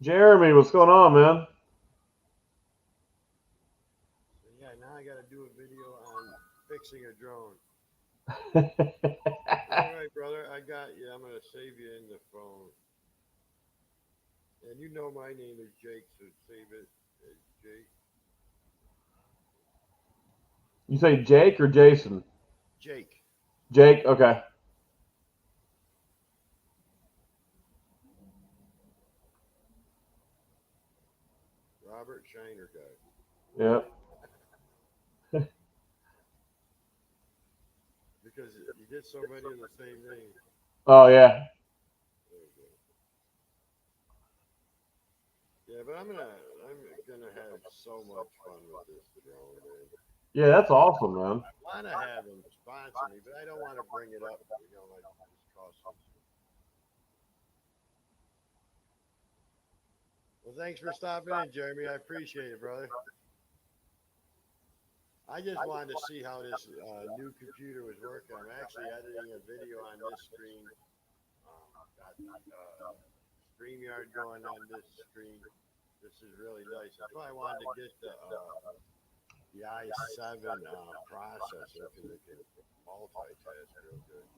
Jeremy, what's going on, man? So, yeah, now I got to do a video on fixing a drone. All right, brother, I got you. I'm gonna save you in the phone, and you know my name is Jake, so save it as Jake. You say Jake or Jason? Jake. Jake, okay. Robert Shiner guy. Yep. Because you get so many of the same name. Oh yeah. There you go. Yeah, but I'm gonna have so much fun with this drone, man. Yeah, that's awesome, man. I want to have them sponsor me, but I don't want to bring it up. Like this costs them. Well, thanks for stopping in, Jeremy. I appreciate it, brother. I just wanted to see how this new computer was working. I'm actually editing a video on this screen. Got StreamYard going on this screen. This is really nice. That's why I wanted to get the i7 processor because it can multitask real good.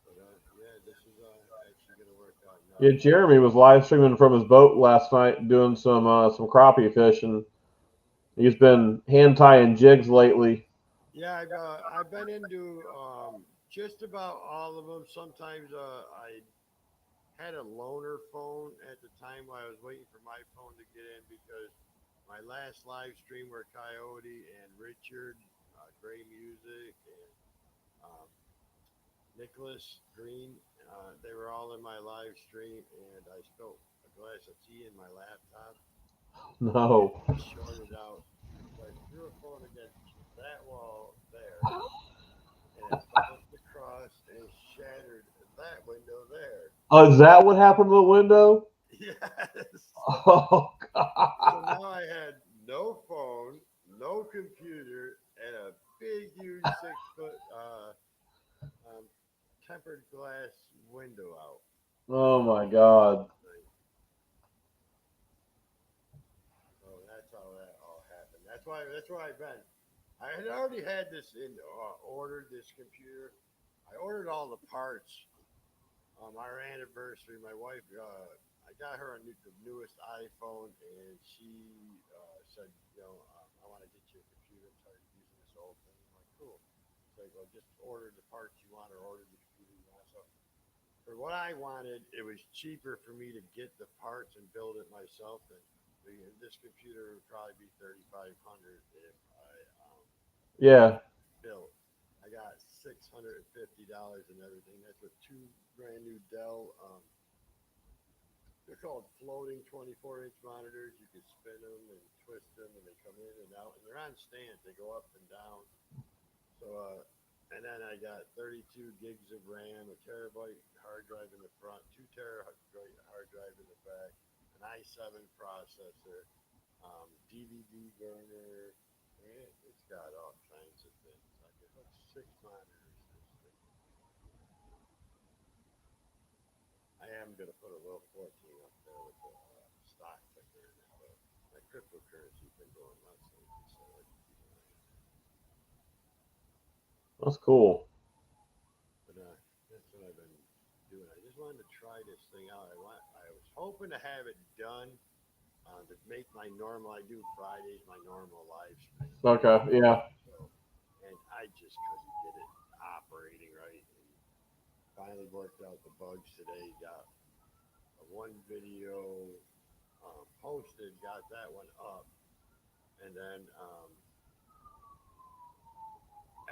But yeah, this is actually going to work out now. Yeah, Jeremy was live streaming from his boat last night, doing some crappie fishing. He's been hand tying jigs lately. Yeah, I've been into just about all of them. Sometimes I had a loaner phone at the time while I was waiting for my phone to get in because my last live stream were Coyote and Richard, Gray Music, and um, Nicholas Green. They were all in my live stream, and I spilled a glass of tea in my laptop. No. And shorted out. So I threw a phone against that wall there, and it bounced across and shattered that window there. Oh, is that what happened to the window? Yes. Oh So God. now I had no phone, no computer, and a big, huge 6 foot tempered glass window out. Oh my God. So that's how that all happened. That's where I've been. I had already had this ordered this computer. I ordered all the parts on our anniversary. My wife, I got her the newest iPhone, and she said, I want to get you a computer. I'm tired of using this old thing. I'm like, cool. She's like, well, just order the parts you want or order the computer you want. So for what I wanted, it was cheaper for me to get the parts and build it myself. And this computer would probably be $3,500 if I Yeah. built. I got $650 and everything. That's with two brand new Dell. They're called floating 24-inch monitors. You can spin them and twist them, and they come in and out. And they're on stands. They go up and down. So, and then I got 32 gigs of RAM, a terabyte hard drive in the front, 2 terabyte hard drive in the back, an i7 processor, DVD burner. It's got all kinds of things. I can hook 6 monitors to this thing. I am going to put a little 14 up there with the stock ticker in it, but my cryptocurrency's been going nuts lately, so I can keep an eye on it. That's cool. But that's what I've been doing. I just wanted to try this thing out. I was hoping to have it done to make my normal. I do Fridays my normal live stream. Okay. Yeah. So, and I just couldn't get it operating right. And finally worked out the bugs today. Got one video posted, got that one up, and then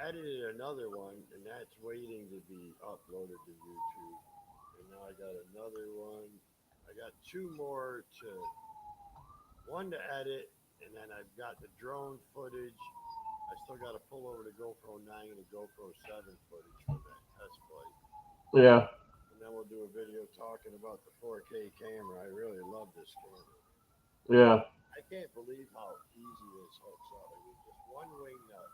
edited another one, and that's waiting to be uploaded to YouTube. And now I got another one. I got two more one to edit, and then I've got the drone footage. I still got to pull over the GoPro 9 and the GoPro 7 footage from that test flight. Yeah. And then we'll do a video talking about the 4K camera. I really love this camera. Yeah. I can't believe how easy this hooks up. I mean, just one wing nut.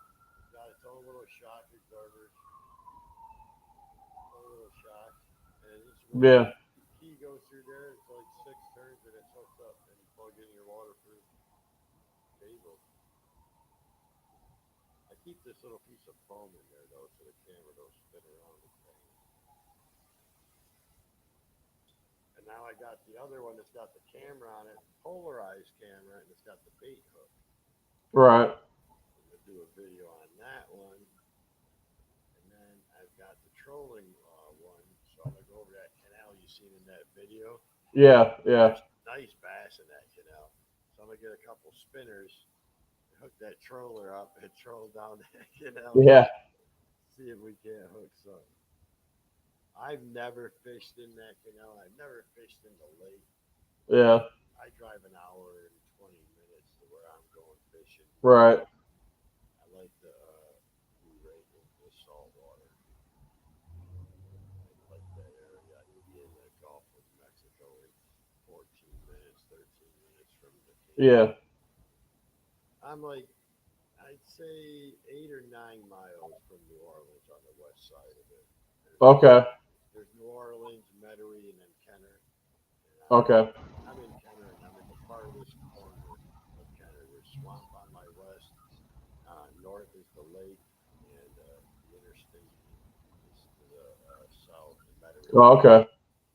Got its own little shock absorbers, own little shock, and it's Yeah. key goes through there. It's like 6 turns, and it's hooked up, and you plug in your waterproof cable. I keep this little piece of foam in there though, so the camera don't spin around the thing. And now I got the other one that's got the camera on it, polarized camera, and it's got the bait hook. Right. I'm gonna do a video on that one, and then I've got the trolling one. So I'm gonna go over that canal you seen in that video. Yeah. Yeah. Nice bass in that canal. So I'm gonna get a couple spinners, hook that troller up, and troll down that canal. Yeah. See if we can't hook some. I've never fished in that canal. I've never fished in the lake. Yeah. I drive an hour and 20 minutes to where I'm going fishing. Right. I like to be right in the salt water. I like that area. I can be in the Gulf of Mexico in 14 minutes, 13 minutes from the canal. Yeah. I'm like, I'd say 8 or 9 miles from New Orleans on the west side of it. Okay. There's New Orleans, Metairie, and then Kenner. And Okay. I'm in Kenner, and I'm in the farthest corner of Kenner. There's swamp on my west. North is the lake, and the interstate is to the south. And Metairie, Oh, okay.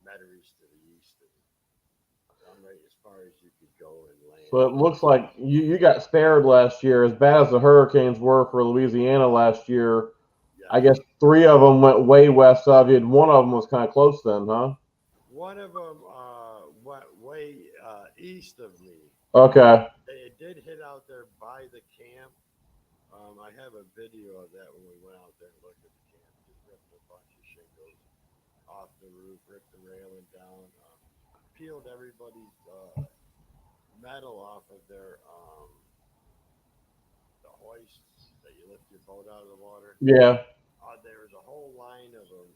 Metairie's to the east. And I'm right as far as you could go and land. So it looks like you got spared last year, as bad as the hurricanes were for Louisiana last year. Yeah. I guess 3 of them went way west of you, and 1 of them was kind of close then, huh? One of them went way east of me. Okay. It did hit out there by the camp. I have a video of that when we went out there and looked at the camp. Just ripped a bunch of shingles off the roof, ripped the railing down, peeled everybody's metal off of their the hoists that you lift your boat out of the water. Yeah. There was a whole line of them,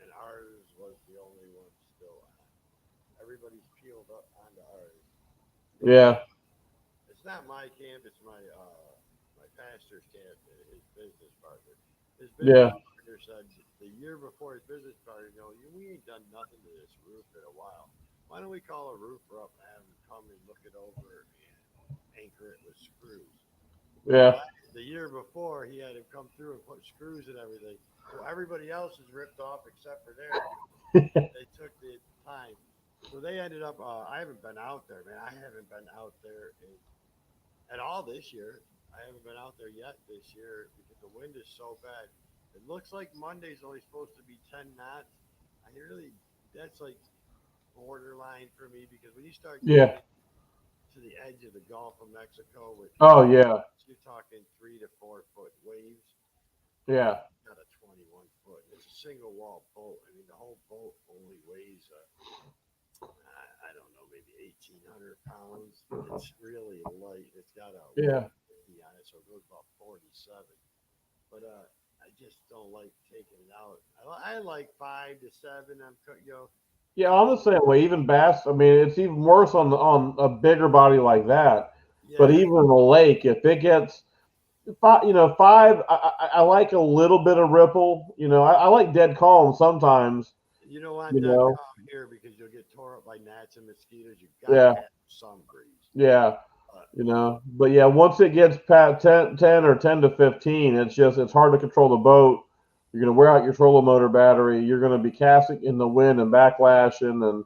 and ours was the only one still on. Everybody's peeled up onto ours. Yeah. It's not my camp. It's my pastor's camp. His business partner. His business partner said the year before his business partner, we ain't done nothing to this roof in a while. Why don't we call a roofer up and have him come and look it over and anchor it with screws? Yeah. The year before, he had him come through and put screws and everything. So everybody else is ripped off except for theirs. They took the time. So they ended up, I haven't been out there, man. I haven't been out there at all this year. I haven't been out there yet this year because the wind is so bad. It looks like Monday's only supposed to be 10 knots. That's like borderline for me because when you start getting to the edge of the Gulf of Mexico, you're talking 3 to 4 foot waves. Yeah. Not a 21 foot. It's a single wall boat. I mean, the whole boat only weighs, I don't know, maybe 1,800 pounds. It's really light. It's got a 150 on it, so it goes about 47. But I just don't like taking it out. I like 5 to 7. Yeah, I'm the same way. Even bass. I mean, it's even worse on a bigger body like that. Yeah. But even in the lake, if it gets 5, 5, I like a little bit of ripple. I like dead calm sometimes. You don't want that calm here because you'll get tore up by gnats and mosquitoes. You got to have some breeze. Yeah. But yeah, once it gets past 10 or 10 to 15, it's hard to control the boat. You're going to wear out your trolling motor battery. You're going to be casting in the wind and backlashing. And,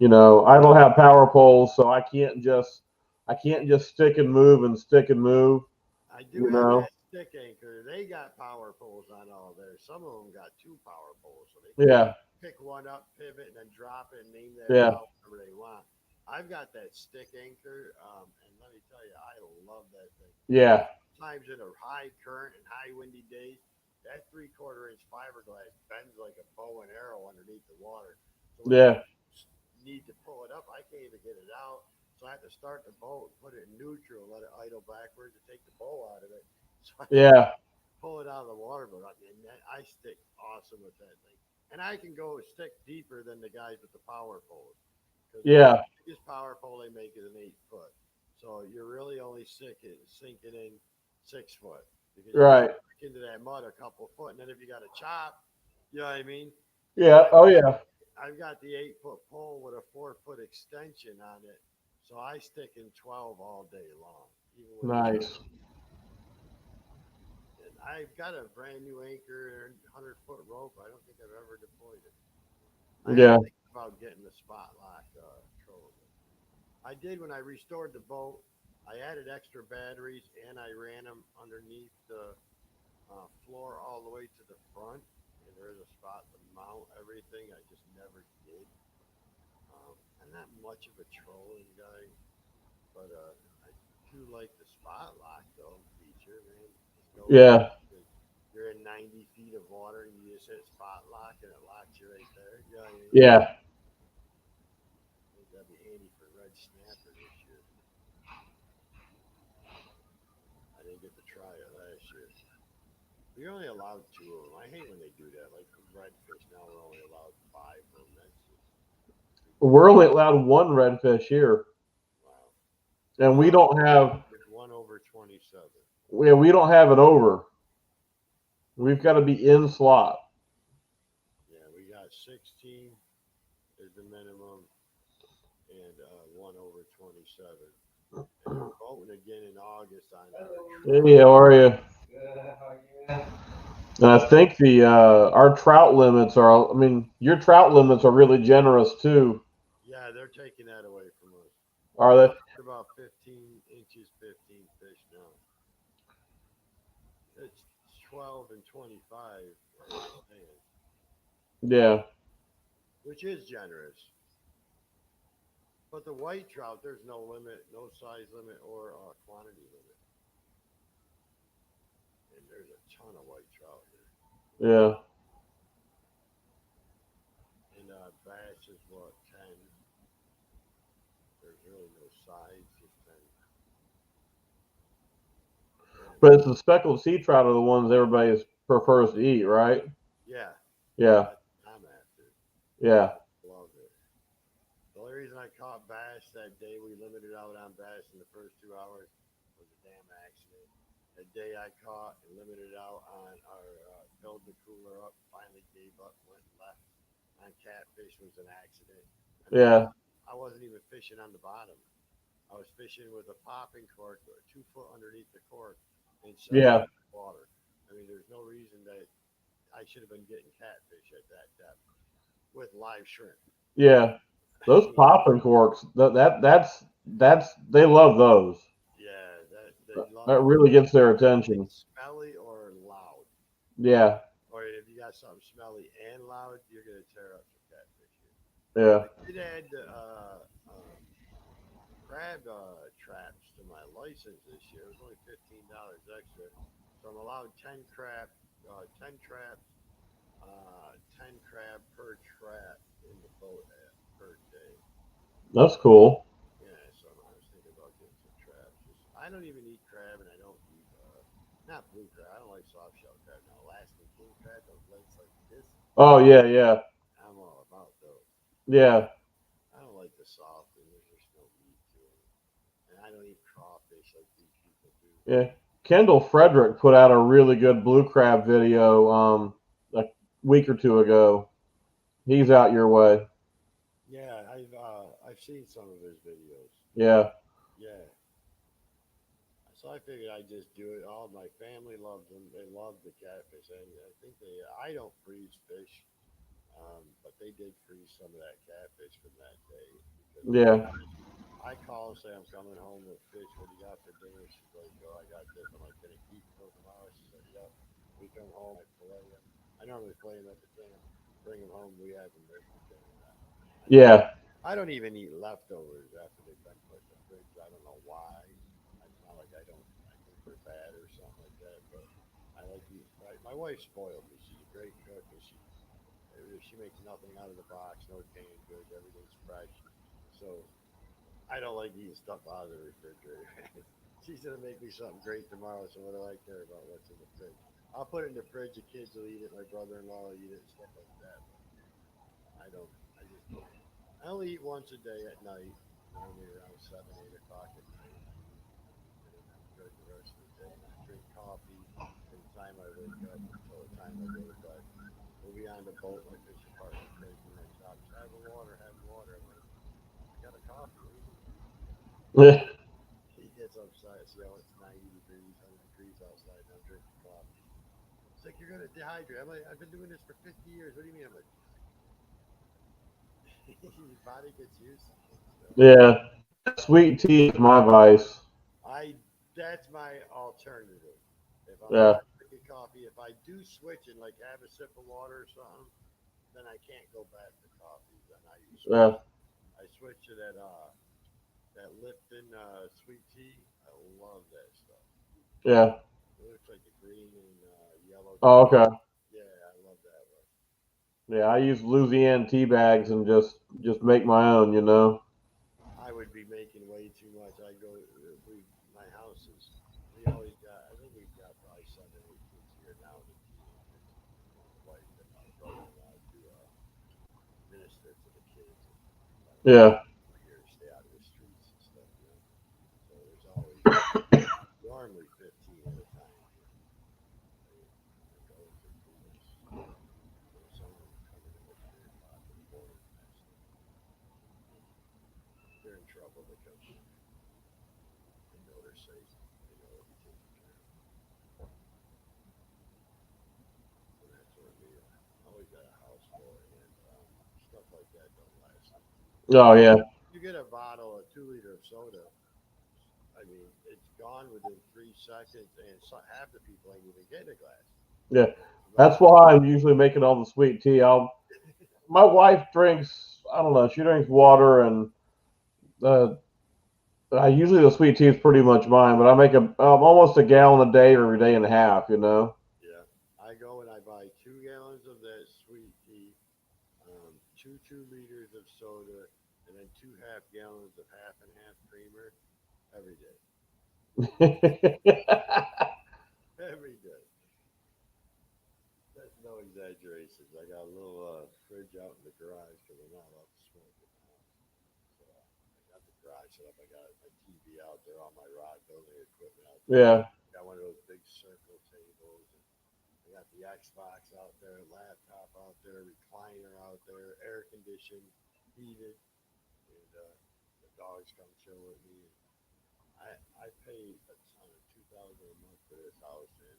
I don't have power poles, so I can't just stick and move. I do have that stick anchor. They got power poles on all theirs. Some of them got 2 power poles. So they can pick one up, pivot, and then drop it and name that whatever they want. I've got that stick anchor, and let me tell you, I love that thing. Yeah. Times in a high current and high windy days, that 3/4 inch fiberglass bends like a bow and arrow underneath the water. So when Yeah. need to pull it up, I can't even get it out. So I have to start the boat, put it in neutral, let it idle backwards, and take the bow out of it, so I can Yeah. pull it out of the water. But I stick awesome with that thing, and I can go stick deeper than the guys with the power poles, because Yeah. the biggest power pole they make is an 8 foot. So you're really only sinking in 6 foot, because you got Right. to into that mud a couple foot, and then if you got to chop, you know what I mean. So Yeah. Oh yeah. I've got the 8 foot pole with a 4 foot extension on it, so I stick in 12 all day long, even when it's. Nice. And I've got a brand new anchor and 100 foot rope. I don't think I've ever deployed it. I am Yeah. thinking about getting the spot lock trolling. I did when I restored the boat. I added extra batteries and I ran them underneath the floor all the way to the front. And there's a spot to mount everything. I just never did. I'm not much of a trolling guy, but I do like the spot lock though feature, man. Just go in. Yeah. You're in 90 feet of water and you just hit spot lock and it locks you right there. Yeah, I mean, Yeah. I think that'd be handy for red snapper this year. I didn't get to try it last year. You're only allowed 2 of them. I hate when they do that. Like redfish, now we're only allowed 5 of them. That's just We're only allowed one redfish here, wow. and we Well, don't have. there's one over 27. We don't have it over. We've got to be in slot. Yeah, we got 16 is the minimum, and one over 27. And they're voting again in August on Hey, how are you? And I think the our trout limits are. I mean, your trout limits are really generous too. yeah, they're taking that away from us. Are We're they? up to about 15 inches, 15 fish now. It's 12 and 25 as it stands, Yeah. which is generous. But the white trout, there's no limit, no size limit or quantity limit. And there's a ton of white trout here. Yeah. And bass is what, 10? There's really no size, just 10. But it's the speckled sea trout are the ones everybody prefers to eat, right? Yeah, Yeah. that's what I'm after. Yeah. I love it. The only reason I caught bass that day we limited out on bass in the first 2 hours was a damn accident. The day I caught and limited out on our filled the cooler up, finally gave up, went left on catfish was an accident. And Yeah. I wasn't even fishing on the bottom. I was fishing with a popping cork, 2 foot underneath the cork, in 7 Yeah. feet of water. I mean, there's no reason that I should have been getting catfish at that depth with live shrimp. Yeah. Those popping corks. That's they love those. Yeah, that they love That them. really gets their Anything attention. smelly or loud, Yeah. or if you got something smelly and loud, you're gonna tear up some catfish here. Yeah. I did add crab traps to my license this year. It was only $15 extra, so I'm allowed 10 traps, 10 crab per trap in the boat per day. That's cool. Yeah, so I was thinking about getting some traps. I don't even eat crab, and I don't eat not blue crab. I don't like soft shell crab. Now, Alaskan king crab, those legs like this, Oh yeah. Yeah. I'm all about those. Yeah. I don't like the soft, and there's just no meat to them. And I don't eat crawfish like these people do. Yeah. Kendall Frederick put out a really good blue crab video a week or two ago. He's out your way. Yeah, I've seen some of his videos. Yeah. Yeah, so I figured I'd just do it. All my family loves them. They love the catfish. I think I don't freeze fish, but they did freeze some of that catfish from that day because Yeah. I call and say I'm coming home with fish. What do you got for dinner? She's like, oh, I got this. I'm like, can I keep till tomorrow? She said, yep. We come home, I fillet them. I normally fillet them at the camp. Bring them home. We have them there for dinner. I don't. Yeah. I don't even eat leftovers that or something like that. But I like to eat. My wife spoiled me. She's a great cook, and she makes nothing out of the box, no canned goods, everything's fresh. So I don't like eating stuff out of the refrigerator. She's gonna make me something great tomorrow, so what do I care about what's in the fridge? I'll put it in the fridge. The kids will eat it. My brother-in-law will eat it, and stuff like that. But I don't. I just don't. I only eat once a day at night, normally around 7, 8 o'clock at night, and then I'm good the rest of the day. And I drink coffee from the time I wake up until the time I go to bed. We'll be on the boat. My fishing partner brings me my chops. Have a water. Have a water. I'm like, I got a coffee. What do you mean? Yeah. He gets upset. See how it's 90 degrees, 100 degrees outside, and I'm drinking coffee. It's like you're gonna dehydrate. I'm like, I've been doing this for 50 years. What do you mean? I'm like, your body gets used to it. So Yeah. Sweet tea is my vice. I that's my alternative. If I'm Yeah. not drinking coffee, if I do switch and like have a sip of water or something, then I can't go back to coffee. Then I switch. Yeah. I switch to that Lipton sweet tea. I love that stuff. Yeah. It looks like the green and yellow Oh, tea. okay. Yeah, I love that one. Yeah, I use Louisiana tea bags and just make my own, you know. I would be making way too much. I go, my house is, we always got, I think we've got probably 7, 8 kids here now, the teenagers. My wife and my brother-in-law do minister to the kids and try to make Yeah. them here, stay out of the streets and stuff, you know. So there's always normally 15 at a time here. They go with their coolers. So some of them come in at like 3 o'clock in the morning and that stuff. They're in trouble because they know they're safe. They know they'll be taken care of. And that's what we always got a house full, and stuff like that don't last long. Oh You yeah. you get a bottle, a 2 liter of soda. I mean, it's gone within 3 seconds, and half the people ain't even getting a glass. Yeah. About That's why I'm usually making all the sweet tea. My wife drinks, I don't know, she drinks water and uh, usually the sweet tea is pretty much mine, but I make almost a gallon a day or a day and a half, you know. yeah, I go and I buy 2 gallons of that sweet tea, 2 liters of soda, and then 2 half gallons of half and half creamer every day. Every day. That's no exaggeration. I got a little fridge out in the garage because I'm not allowed to smoke in the house. So I got the garage set up. I got my TV out there, all my rod building equipment out there. Yeah. Got one of those big circle tables. And I got the Xbox out there, laptop out there, recliner out there, air conditioned, heated, and the dogs come chill with me. I pay a ton of 2,000 a month for this house, and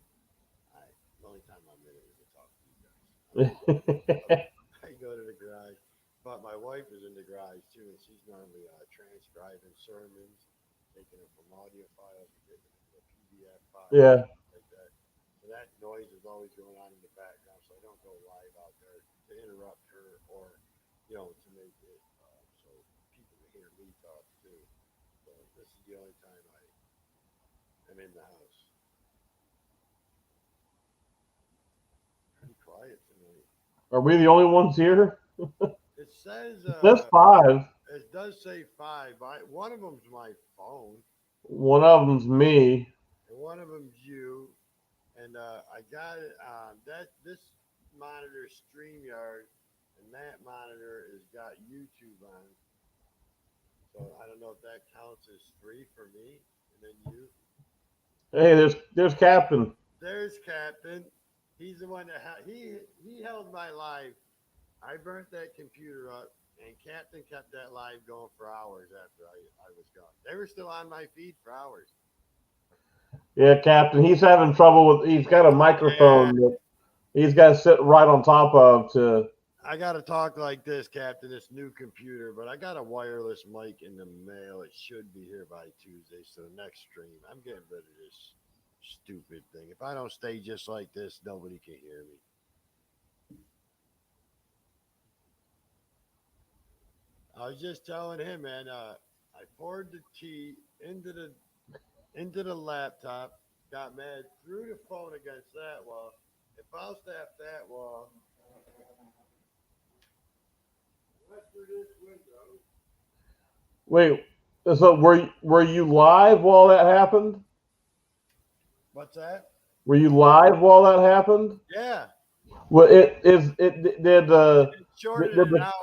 the only time I'm in it is to talk to you guys. I go to the garage, but my wife is in the garage too, and she's normally transcribing sermons, taking them from audio files and getting them into a PDF file Yeah. like that. So that noise is always going on in the background, so I don't go live out there to interrupt her or, to make it so people can hear me talk too. So this is the only time I am in the house. Pretty quiet tonight. Are we the only ones here? It says That's five. it does say five. One of them's my phone, One of them's me. and one of them's you. And I got it. This monitor StreamYard, and that monitor has got YouTube on. So I don't know if that counts as three for me, and then you. Hey, there's Captain. There's Captain. He's the one that he held my live. I burnt that computer up, and Captain kept that live going for hours after I was gone. They were still on my feed for hours. Yeah, Captain. He's having trouble with. He's got a Yeah, microphone that he's got to sit right on top of to. I got to talk like this, Captain. This new computer, but I got a wireless mic in the mail. It should be here by Tuesday. So the next stream, I'm getting rid of this stupid thing. If I don't stay just like this, nobody can hear me. I was just telling him, man. I poured the tea into the laptop, got mad, threw the phone against that wall, it bounced off that wall, went through this window. Wait, so were you live while that happened? What's that? Were you live while that happened? Yeah, Well, it did it shorted did it the out.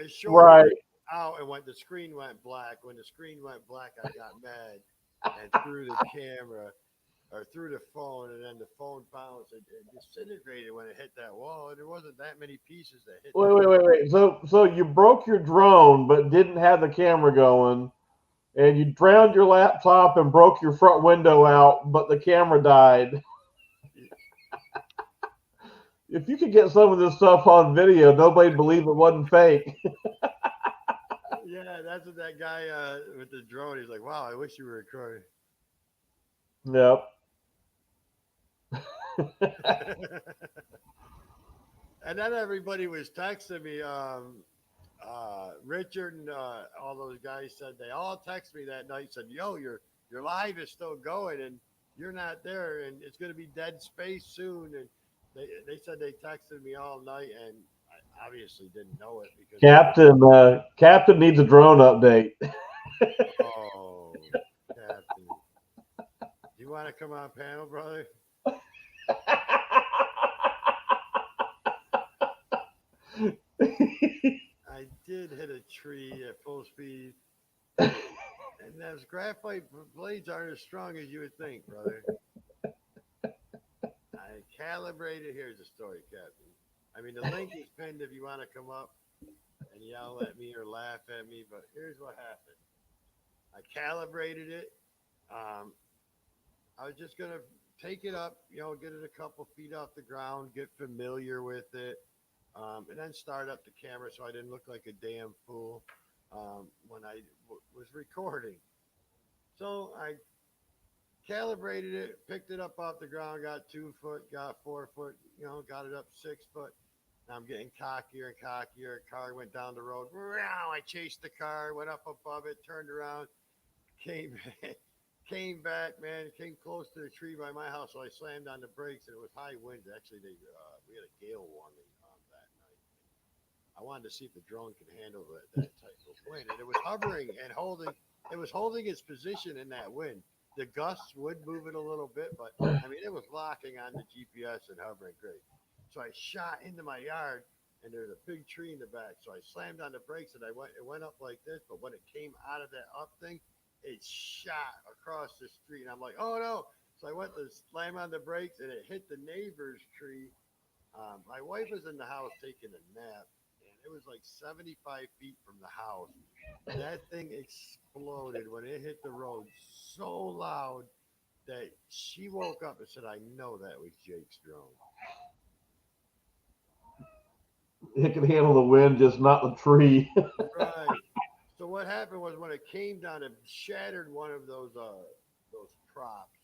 It shorted right. it out, and when the screen went black, I got mad and threw the camera or threw the phone, and then the phone bounced. It disintegrated when it hit that wall. And there wasn't that many pieces that hit Wait, that wait, wall. wait, wait. So you broke your drone, but didn't have the camera going, and you drowned your laptop and broke your front window out, but the camera died. If you could get some of this stuff on video, nobody'd believe it wasn't fake. Yeah, that's what that guy with the drone. He's like, "Wow, I wish you were recording." Yep. And then everybody was texting me. Richard and all those guys said they all texted me that night. Said, "Yo, your live is still going, and you're not there, and it's going to be dead space soon." And they said they texted me all night, and I obviously didn't know it because I was. Captain needs a drone update. Oh, Captain, do you want to come on panel, brother? I did hit a tree at full speed, and those graphite blades aren't as strong as you would think, brother. I calibrated. Here's the story, Captain. I mean, the link is pinned if you want to come up and yell at me or laugh at me. But here's what happened. I calibrated it. Um, I was just gonna take it up, get it a couple feet off the ground, get familiar with it, and then start up the camera so I didn't look like a damn fool when I was recording. So I calibrated it, picked it up off the ground, got 2 foot, got 4 foot, got it up 6 foot. Now I'm getting cockier and cockier. A car went down the road. I chased the car, went up above it, turned around, came came back, man, came close to the tree by my house. So I slammed on the brakes, and it was high winds. Actually, we had a gale warning that night. I wanted to see if the drone could handle that type of wind, and it was hovering and holding. It was holding its position in that wind. The gusts would move it a little bit, but I mean, it was locking on the GPS and hovering great. So I shot into my yard, and there's a big tree in the back. So I slammed on the brakes, and it went up like this. But when it came out of that up thing, it shot across the street. And I'm like, oh no. So I went to slam on the brakes, and it hit the neighbor's tree. My wife was in the house taking a nap, and it was like 75 feet from the house. That thing exploded when it hit the road so loud that she woke up and said, I know that was Jake's drone. It can handle the wind, just not the tree. Right. So what happened was when it came down, it shattered one of those props,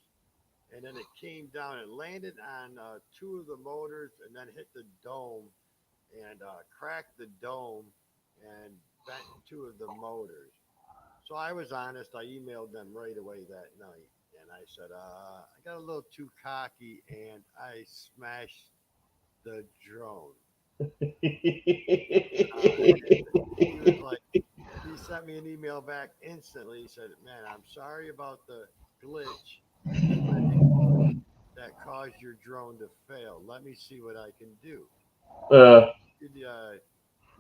and then it came down. It landed on two of the motors, and then hit the dome, and cracked the dome, and bent two of the motors. So I was honest. I emailed them right away that night, and I said, I got a little too cocky, and I smashed the drone. He was like, he sent me an email back instantly. He said, "Man, I'm sorry about the glitch in the network that caused your drone to fail. Let me see what I can do. uh, Could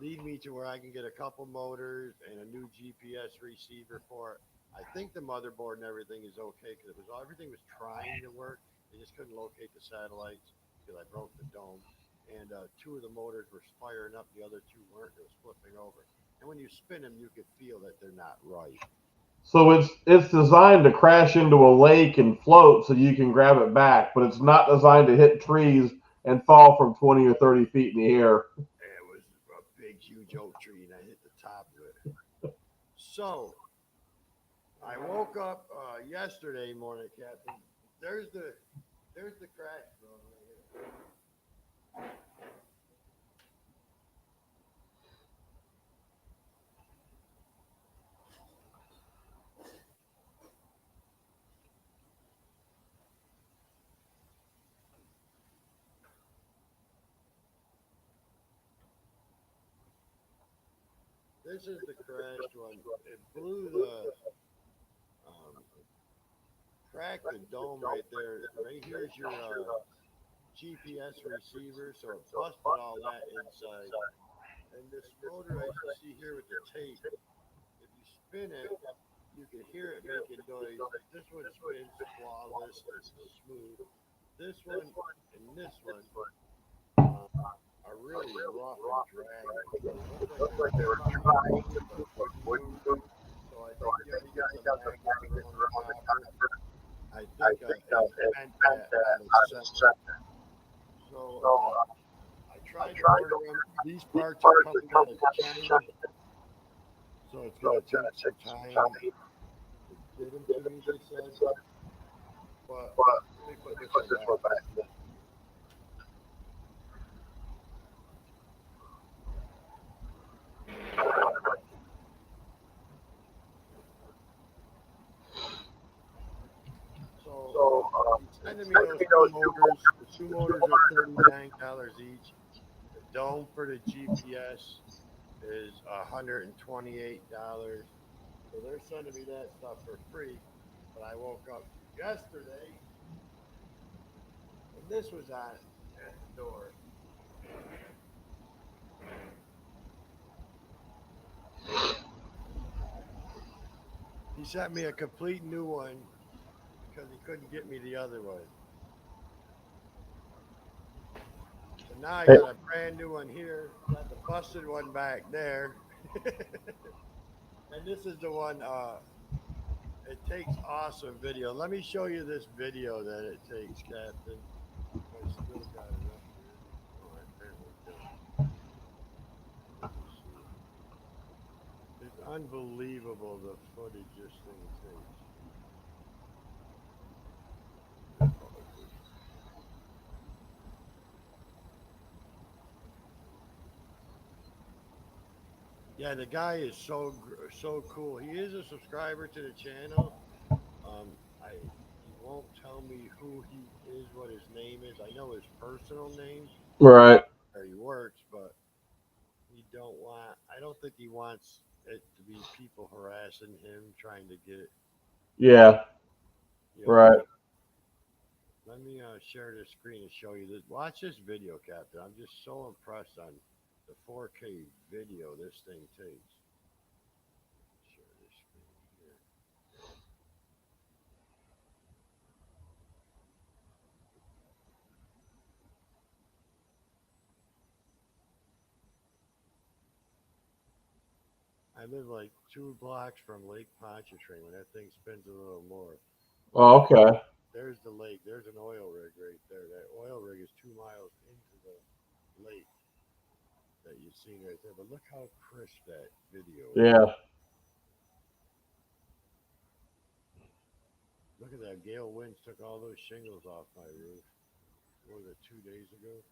lead me to where I can get a couple motors and a new GPS receiver for it. I think the motherboard and everything is okay because everything was trying to work. They just couldn't locate the satellites because I broke the dome, and two of the motors were firing up, the other two weren't. It was flipping over. And when you spin them, you could feel that they're not right. so it's designed to crash into a lake and float so you can grab it back, but it's not designed to hit trees and fall from 20 or 30 feet in the air. It was a big, huge oak tree, and I hit the top of it. So I woke up yesterday morning, Captain. There's the there's the crash drone right here. this is the crashed one. It blew the, um, cracked the dome right there. Right here's your GPS receiver, so it busted all that inside. And this motor, as you see here with the tape, if you spin it, you can hear it making noise. This one spins flawless, it's smooth. This one and this one are really rough and dragging. They look like they were trying, but wouldn't move. So I think you gotta get some magnets around the copper. I think I bent that on the center. So I tried to order them. These parts are coming out of China, so it's gonna take some time to get them to me. They said, but let me put this one back. So he's sending me those two motors. The two motors are $39 each. The dome for the GPS is $128. So they're sending me that stuff for free. But I woke up yesterday and this was on at the door. He sent me a complete new one because he couldn't get me the other one. So now I got a brand new one here. Got the busted one back there. And this is the one, it takes awesome video. Let me show you this video that it takes, Captain. I still got it up here. Oh, I apparently don't. Let me see. It's unbelievable the footage this thing takes. Yeah, the guy is so cool. He is a subscriber to the channel. He won't tell me who he is, what his name is. I know his personal name, Right. where he works, but he don't want. I don't think he wants it to be people harassing him, trying to get. Yeah. You know, Right. let me share this screen and show you this. Watch this video, Captain. I'm just so impressed on the 4K video this thing takes. Share this screen here. I live like 2 blocks from Lake Pontchartrain when that thing spins a little more. Oh, okay. There's the lake. There's an oil rig right there. That oil rig is 2 miles into the lake that you've seen right there. But look how crisp that video is. Yeah. Look at that. Gale winds took all those shingles off my roof. What was it, 2 days ago?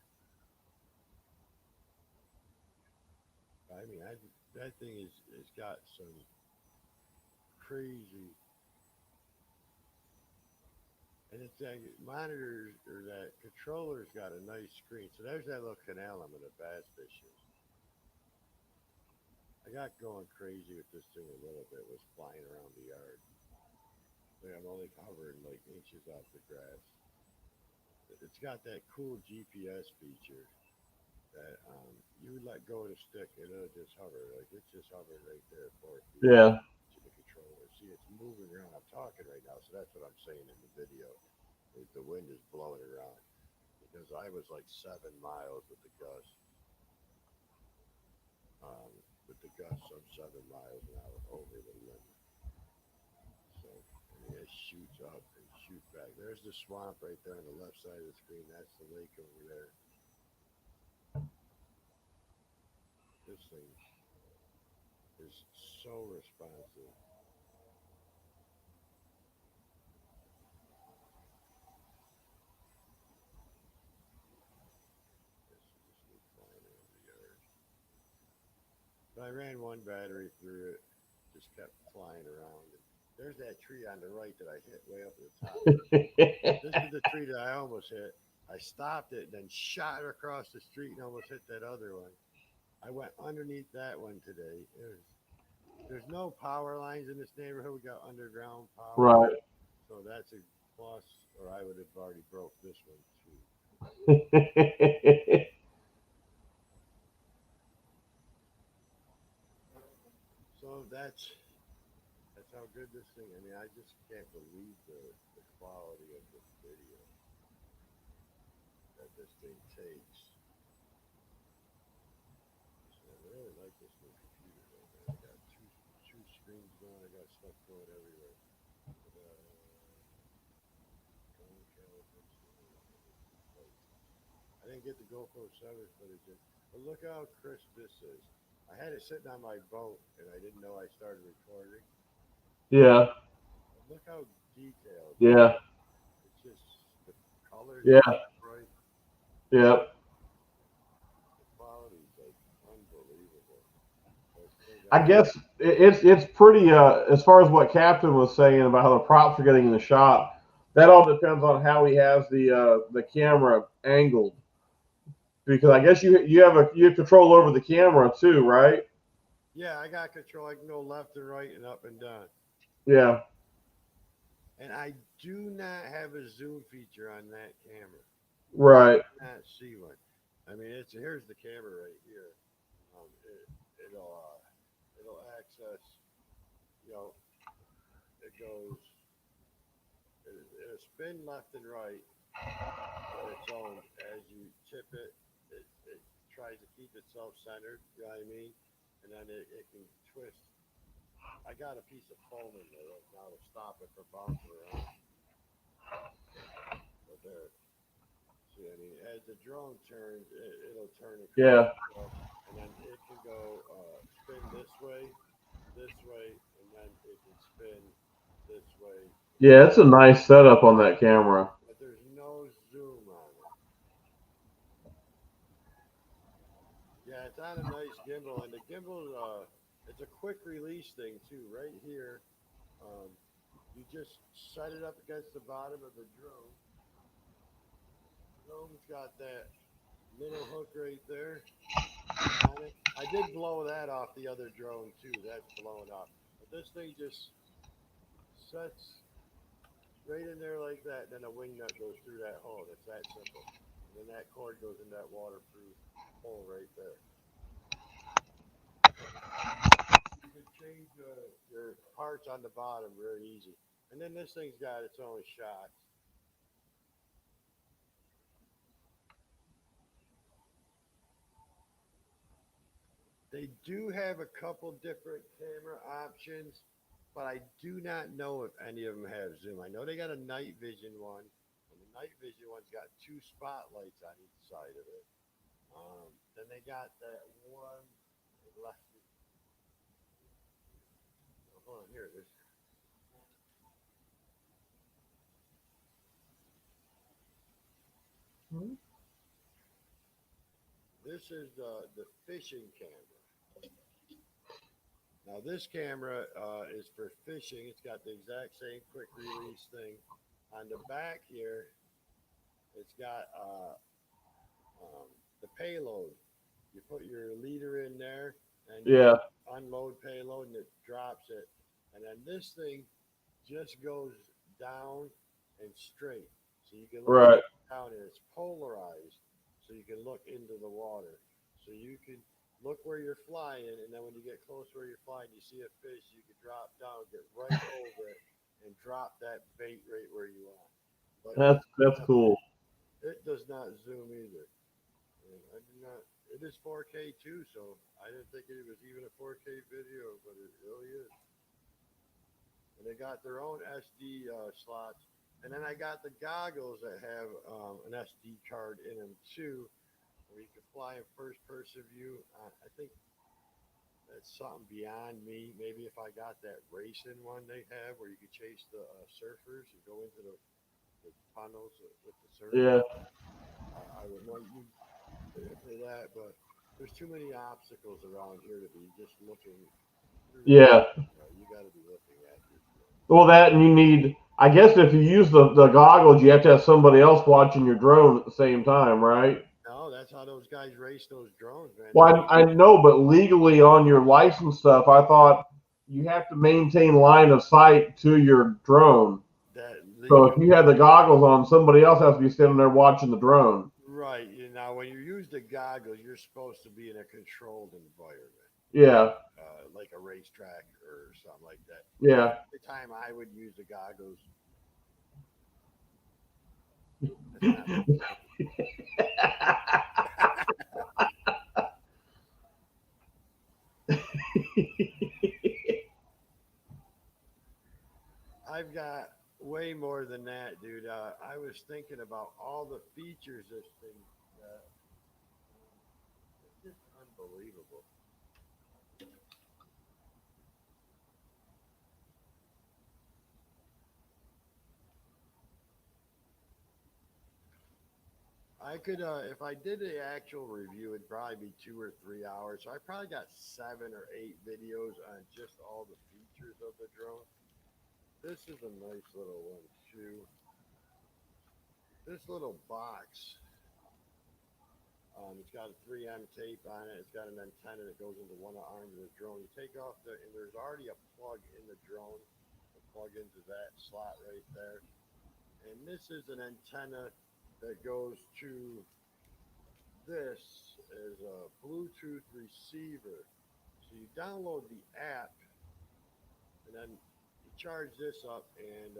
I mean, that thing has got some crazy. And it's that monitor or that controller's got a nice screen. So there's that little canal I'm gonna bass fishing. I got going crazy with this thing a little bit. Was flying around the yard. Like I'm only hovering like inches off the grass. It's got that cool GPS feature that you would let go of the stick and it'll just hover. Like it's just hovering right there 4 feet Yeah. to the controller. See, it's moving around. I'm talking right now, so that's what I'm saying in the video. The wind is blowing around because I was like 7 miles with the gust. I'm 7 miles an hour over the limit. So it shoots up and shoots back. There's the swamp right there on the left side of the screen. That's the lake over there. This thing is so responsive. But I ran one battery through it, just kept flying around. And there's that tree on the right that I hit way up at the top. This is the tree that I almost hit. I stopped it, then shot it across the street and almost hit that other one. I went underneath that one today. There's no power lines in this neighborhood. We got underground power, Right. so that's a plus. Or I would have already broke this one too. So that's how good this thing. I mean, I just can't believe the quality of this video that this thing takes. I really like this new computer, though, man. I got two screens going. I got stuff going everywhere. Phone calibration. I didn't get the GoPro 7 footage in, but look how crisp this is. I had it sitting on my boat, and I didn't know I started recording. Yeah. But look how detailed. Yeah. It's just the colors Yeah. are bright. Yep. The quality's like unbelievable. I guess it's pretty as far as what Captain was saying about how the props are getting in the shot. That all depends on how he has the camera angled, because I guess you have control over the camera too, right? Yeah, I got control. I can go left and right and up and down. Yeah. And I do not have a zoom feature on that camera. Right. I cannot see one. I mean, here's the camera right here. It'll access. You know, it goes. It'll spin left and right on its own as you tip it. It tries to keep itself centered. You know what I mean? And then it can twist. I got a piece of foam in there right now to stop it from bouncing around. But there. See, I mean, as the drone turns, it'll turn it. Yeah. And then it can go spin this way, and then it can spin this way. Yeah, it's a nice setup on that camera. But there's no zoom on it. Yeah, it's on a nice gimbal, and the gimbal, it's a quick release thing too. Right here, you just set it up against the bottom of the drone. The drone's got that little hook right there on it. I did blow that off the other drone too. That's blown off. But this thing just sets right in there like that. Then a wing nut goes through that hole. It's that simple. And then that cord goes in that waterproof hole right there. You can change your parts on the bottom very easy. And then this thing's got its own shots. They do have a couple different camera options, but I do not know if any of them have zoom. I know they got a night vision one, and the night vision one's got two spotlights on each side of it. Then they got that one left. Hold on, here it is. This is the fishing camera. Now this camera is for fishing. It's got the exact same quick release thing. On the back here, it's got the payload. You put your leader in there and Yeah. unload payload, and it drops it. And then this thing just goes down and straight. So you can look Right. down, and it's polarized, so you can look into the water. So you can look where you're flying, and then when you get close where you're flying, you see a fish, you can drop down, get right over it, and drop that bait right where you want. But That's cool. it does not zoom either. And I do not. It is 4K too, so I didn't think it was even a 4K video, but it really is. And they got their own SD slots. And then I got the goggles that have an SD card in them too, where you can fly in first-person view. I think that's something beyond me. Maybe if I got that racing one they have, where you could chase the surfers and go into the tunnels with the surfers. Yeah. I would want you for that, but there's too many obstacles around here to be just looking through. Yeah. You got to be looking at it. Well, that, and you need, I guess if you use the goggles, you have to have somebody else watching your drone at the same time, right? No, that's how those guys race those drones, man. Well, I know, but legally on your license stuff, I thought you have to maintain line of sight to your drone. That So if you had the goggles on, somebody else has to be standing there watching the drone. right. Now, when you use the goggles, you're supposed to be in a controlled environment, Yeah, like a racetrack or something like that. yeah. The time I would use the goggles, that's not I've got way more than that, dude. I was thinking about all the features this thing. It's just unbelievable. I could, if I did the actual review, it'd probably be 2 or 3 hours. So I probably got 7 or 8 videos on just all the features of the drone. This is a nice little one too. This little box, it's got a 3M tape on it. It's got an antenna that goes into one of the arms of the drone. You take off and there's already a plug in the drone. To plug into that slot right there. And this is an antenna that goes to this as a Bluetooth receiver. So you download the app and then you charge this up and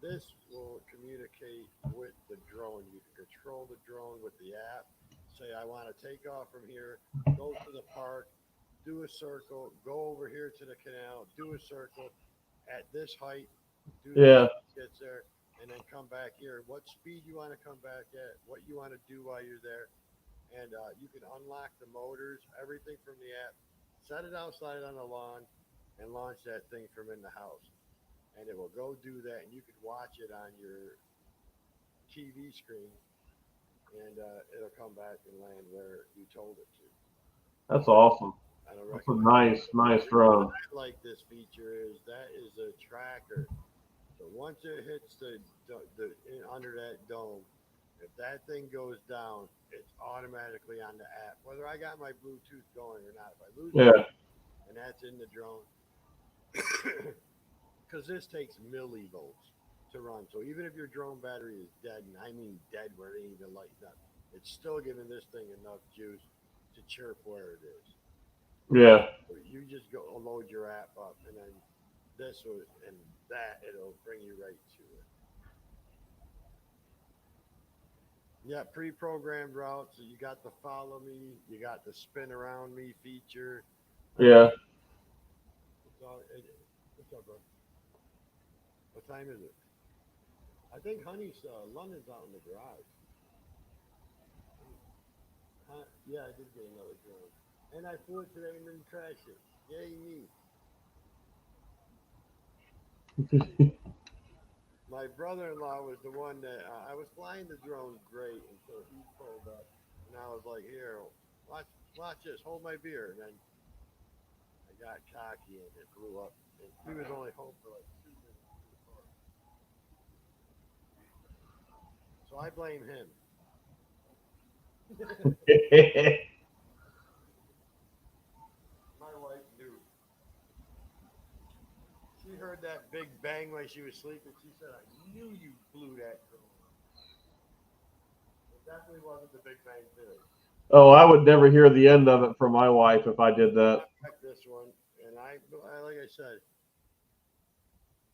this will communicate with the drone. You can control the drone with the app. Say, I want to take off from here, go to the park, do a circle, go over here to the canal, do a circle at this height, do Yeah. this, gets there, and then come back here. What speed you want to come back at, what you want to do while you're there. And you can unlock the motors, everything from the app, set it outside on the lawn, and launch that thing from in the house. And it will go do that, and you could watch it on your TV screen, and it'll come back and land where you told it to. That's awesome. I don't That's a recommend nice drone. What I like this feature is that is a tracker. So once it hits under that dome, if that thing goes down, it's automatically on the app, whether I got my Bluetooth going or not. If I lose Yeah. it, and that's in the drone, because this takes millivolts to run. So even if your drone battery is dead, and I mean dead where it ain't even lighting up, it's still giving this thing enough juice to chirp where it is. Yeah. So you just go load your app up, and then this will, and that it'll bring you right to it. Yeah, pre-programmed routes. So you got the follow me, you got the spin around me feature. Yeah. What's up, bro? What time is it? I think Honey's London's out in the garage. Yeah, I did get another drone, and I flew it today and didn't crash it. Yay me! My brother-in-law was the one that I was flying the drone great until he pulled up, and I was like, "Here, watch this, hold my beer." And then I got cocky and it blew up. And he was only home for like 2 minutes before, so I blame him. My wife knew. She heard that big bang while she was sleeping. She said, "I knew you blew that drone up." It definitely wasn't the Big Bang Theory. Oh, I would never hear the end of it from my wife if I did that. This one, and I like I said,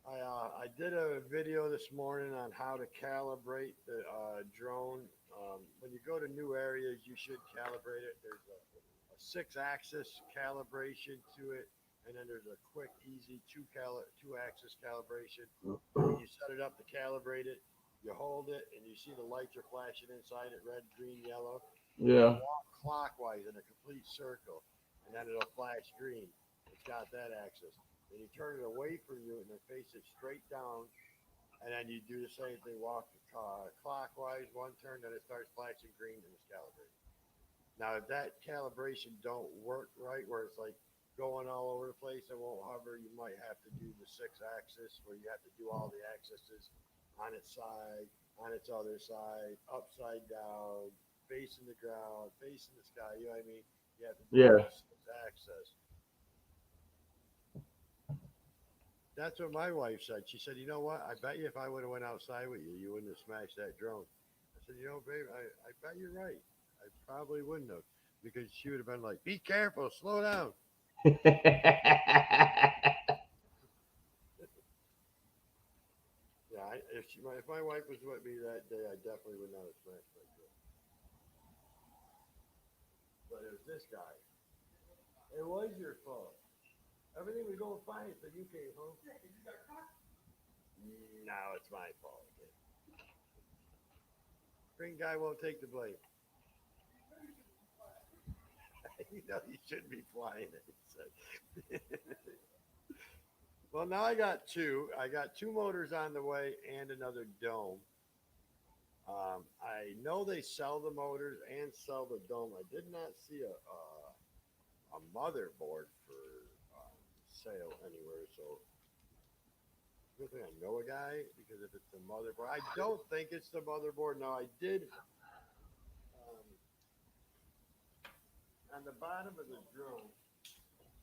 I did a video this morning on how to calibrate the drone. When you go to new areas, you should calibrate it. There's a 6-axis calibration to it, and then there's a quick, easy 2-axis calibration. When you set it up to calibrate it, you hold it, and you see the lights are flashing inside it, red, green, yellow. Yeah. Walk clockwise in a complete circle, and then it'll flash green. It's got that axis. Then you turn it away from you and then face it straight down, and then you do the same thing. Walk clockwise one turn, then it starts flashing green and it's calibrated. Now, if that calibration don't work right, where it's like going all over the place and won't hover, you might have to do the 6-axis, where you have to do all the axes on its side, on its other side, upside down, facing the ground, facing the sky. You know what I mean? You have to do Yeah. all six access. That's what my wife said. She said, "You know what? I bet you if I would have went outside with you, you wouldn't have smashed that drone." I said, "You know, babe, I bet you're right. I probably wouldn't have because she would have been like, 'Be careful, slow down.'" Yeah, if my wife was with me that day, I definitely would not have smashed that drone. But it was this guy. It was your fault. Everything was going fine, so you came home. No, it's my fault. Green guy won't take the blame. You know you shouldn't be flying it. He said. Well, now I got two. I got two motors on the way and another dome. I know they sell the motors and sell the dome. I did not see a motherboard for sale anywhere. So good thing I know a guy because if it's the motherboard, I don't think it's the motherboard. No, I did. Um, on the bottom of the drone,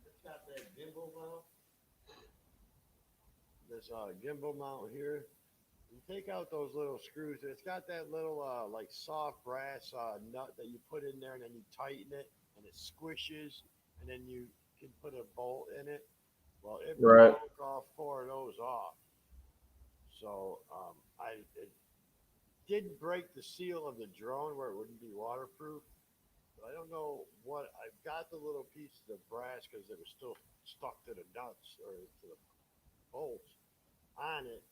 it's got that gimbal mount. This gimbal mount here. You take out those little screws. It's got that little like soft brass nut that you put in there, and then you tighten it, and it squishes, and then you can put a bolt in it. Well, it Right. broke all four of those off. So I it didn't break the seal of the drone where it wouldn't be waterproof. But I don't know what I've got the little pieces of brass because it was still stuck to the nuts or to the bolts on it.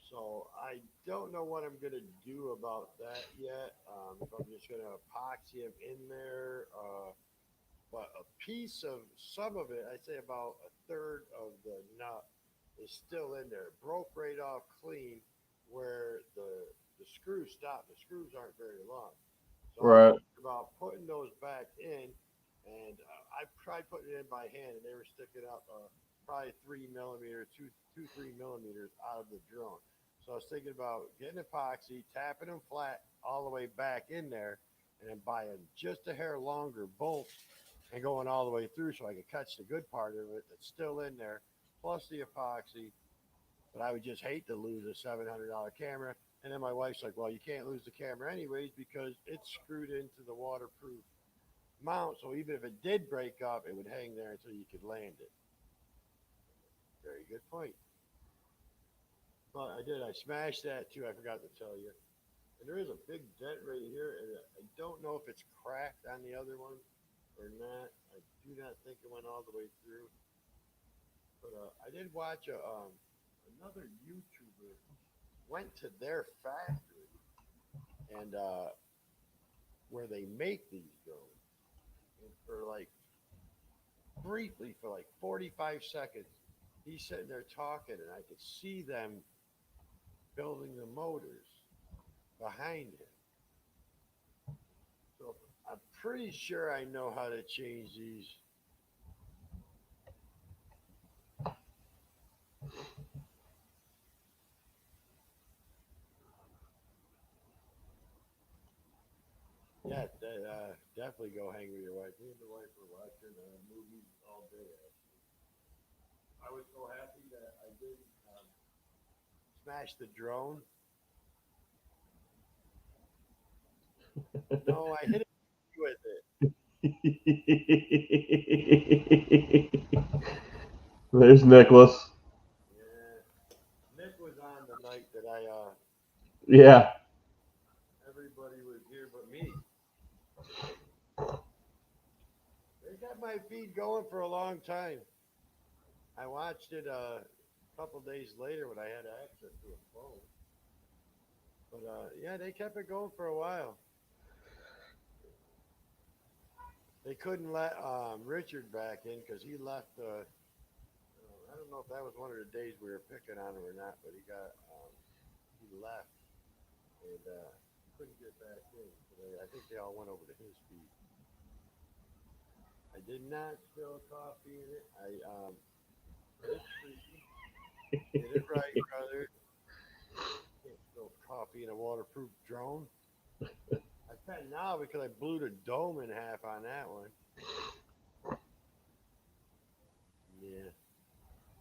So I don't know what I'm gonna do about that yet. If I'm just gonna epoxy them in there, but a piece of some of it, I'd say about a third of the nut is still in there. It broke right off clean where the screws stop. The screws aren't very long, so I was Right. thinking about putting those back in, and I tried putting it in by hand, and they were sticking up probably 3 millimeters, 3 millimeters out of the drone. So I was thinking about getting epoxy, tapping them flat all the way back in there, and then buying just a hair longer bolts and going all the way through so I could catch the good part of it that's still in there, plus the epoxy. But I would just hate to lose a $700 camera. And then my wife's like, "Well, you can't lose the camera anyways because it's screwed into the waterproof mount. So even if it did break up, it would hang there until you could land it." Very good point. But I did. I smashed that too. I forgot to tell you. And there is a big dent right here, and I don't know if it's cracked on the other one or not. I do not think it went all the way through. But I did watch another YouTuber went to their factory and where they make these drones, and for like briefly for like 45 seconds, he's sitting there talking, and I could see them building the motors behind him. So I'm pretty sure I know how to change these. Yeah, definitely go hang with your wife. Me and the wife were watching movies all day. Actually, I was so happy that I did smash the drone. No, I hit it with it. There's Nicholas. Yeah, Nick was on the night that I Yeah. everybody was here but me. They got my feed going for a long time. I watched it a couple days later when I had access to a phone. But yeah, they kept it going for a while. They couldn't let Richard back in because he left. I don't know if that was one of the days we were picking on him or not, but he left and couldn't get back in. So I think they all went over to his feed. I did not spill coffee in it. It's freaky. Get it right, brother. Can't spill coffee in a waterproof drone. I can now because I blew the dome in half on that one. Yeah.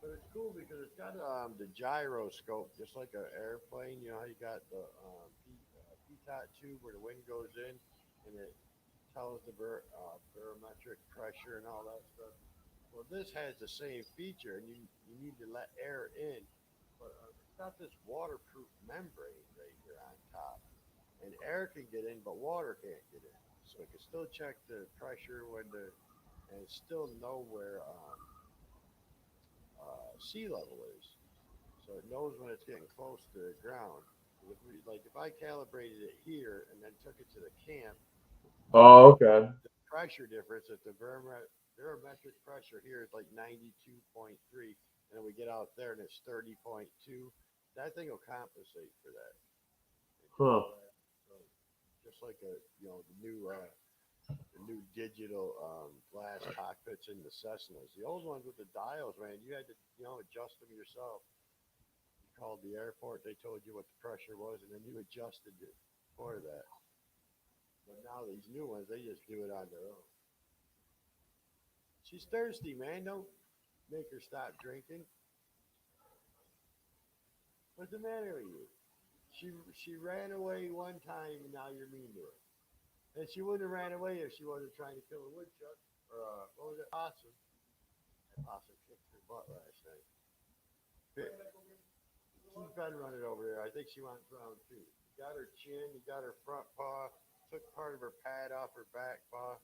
But it's cool because it's got the gyroscope, just like an airplane. You know how you got the pitot tube where the wind goes in and it tells the barometric pressure and all that stuff. Well, this has the same feature, and you need to let air in, but it's got this waterproof membrane right here on top, and air can get in, but water can't get in. So it can still check the pressure and still know where sea level is. So it knows when it's getting close to the ground. If I calibrated it here and then took it to the camp, Oh, okay. the pressure difference at the barometric pressure here is like 92.3, and then we get out there and it's 30.2. That thing will compensate for that. Huh. So just like the new digital glass cockpits in the Cessnas. The old ones with the dials, man, you had to adjust them yourself. You called the airport, they told you what the pressure was, and then you adjusted it for that. But now these new ones, they just do it on their own. She's thirsty, man. Don't make her stop drinking. What's the matter with you? She ran away one time, and now you're mean to her. And she wouldn't have ran away if she wasn't trying to kill a woodchuck or what was it, possum? That possum kicked her butt last night. She's been running over there. I think she wants round two. You got her chin, you got her front paw, took part of her pad off her back paw,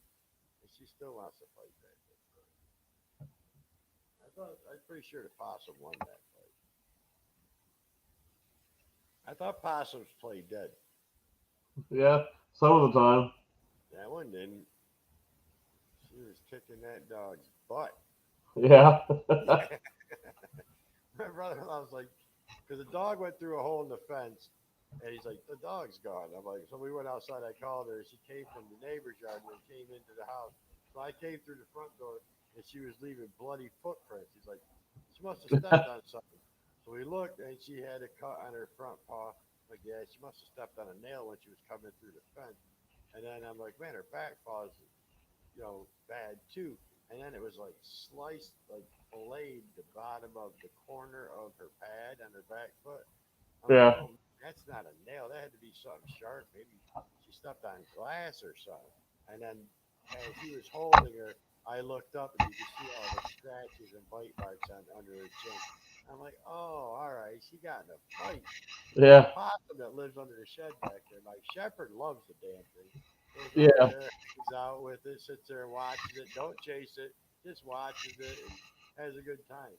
and she still wants to fight that thing. I'm pretty sure the possum won that fight. I thought possums played dead. Yeah, some of the time. That one didn't. She was kicking that dog's butt. Yeah. My brother-in-law was like, because the dog went through a hole in the fence, and he's like, the dog's gone. I'm like, so we went outside. I called her. She came from the neighbor's yard and came into the house. So I came through the front door, and she was leaving bloody footprints. He's like, she must have stepped on something. So we looked, and she had a cut on her front paw. I'm like, yeah, she must have stepped on a nail when she was coming through the fence. And then I'm like, man, her back paw's, bad too. And then it was like sliced, like filleted the bottom of the corner of her pad on her back foot. Yeah. Like, oh, that's not a nail. That had to be something sharp. Maybe she stepped on glass or something. And then as he was holding her, I looked up and you could see all the scratches and bite marks under her chin. I'm like, oh, all right, she got in a fight. Yeah. The possum that lives under the shed back there. My shepherd loves the damn thing. Yeah. He's out with it, sits there and watches it. Don't chase it, just watches it and has a good time.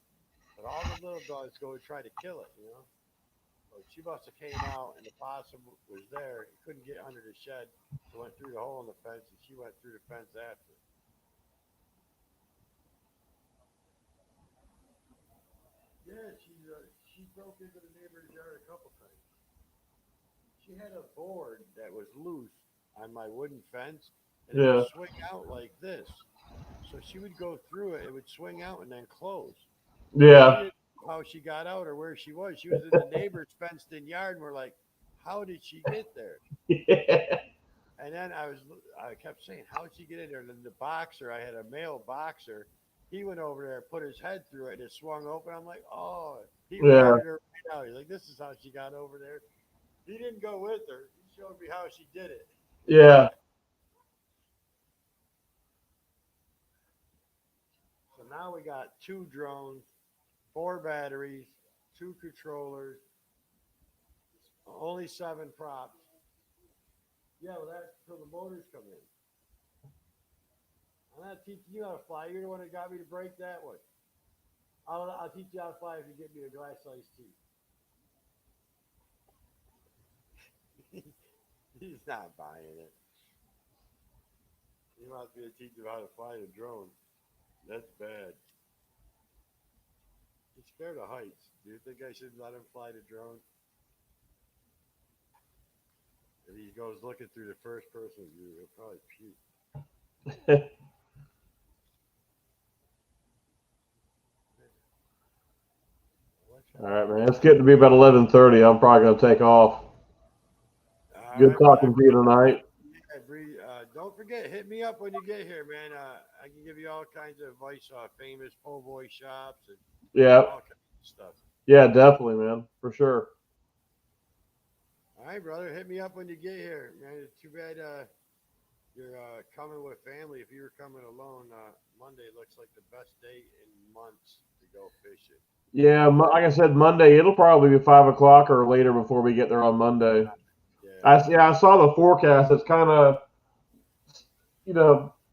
But all the little dogs go and try to kill it, So she must have came out and the possum was there. He couldn't get under the shed, so went through the hole in the fence, and she went through the fence after. Yeah, she broke into the neighbor's yard a couple times. She had a board that was loose on my wooden fence, and it would swing out like this. So she would go through it, it would swing out and then close. Yeah. She didn't know how she got out or where she was. She was in the neighbor's fenced-in yard, and we're like, how did she get there? Yeah. And then I kept saying, how did she get in there? And then the boxer, I had a male boxer, he went over there, put his head through it, and it swung open. I'm like, oh, he wanted her right out. He's like, this is how she got over there. He didn't go with her. He showed me how she did it. Yeah. So now we got 2 drones, 4 batteries, 2 controllers, only 7 props. Yeah, well, that's until the motors come in. I'm not teaching you how to fly. You're the one that got me to break that one. I'll teach you how to fly if you get me a glass-sized tea. He's not buying it. He wants me to teach him how to fly a drone. That's bad. He's scared of heights. Do you think I should let him fly the drone? If he goes looking through the first person view, he'll probably puke. All right, man. It's getting to be about 11:30. I'm probably gonna take off. Good talking to you tonight. Yeah, don't forget, hit me up when you get here, man. I can give you all kinds of advice on famous po' boy shops and Yeah, all kinds of stuff. yeah, definitely, man, for sure. All right, brother, hit me up when you get here, man. It's too bad you're coming with family. If you were coming alone, Monday looks like the best day in months to go fishing. Yeah, like I said, Monday it'll probably be 5 o'clock or later before we get there on Monday. Yeah, I saw the forecast. It's kind of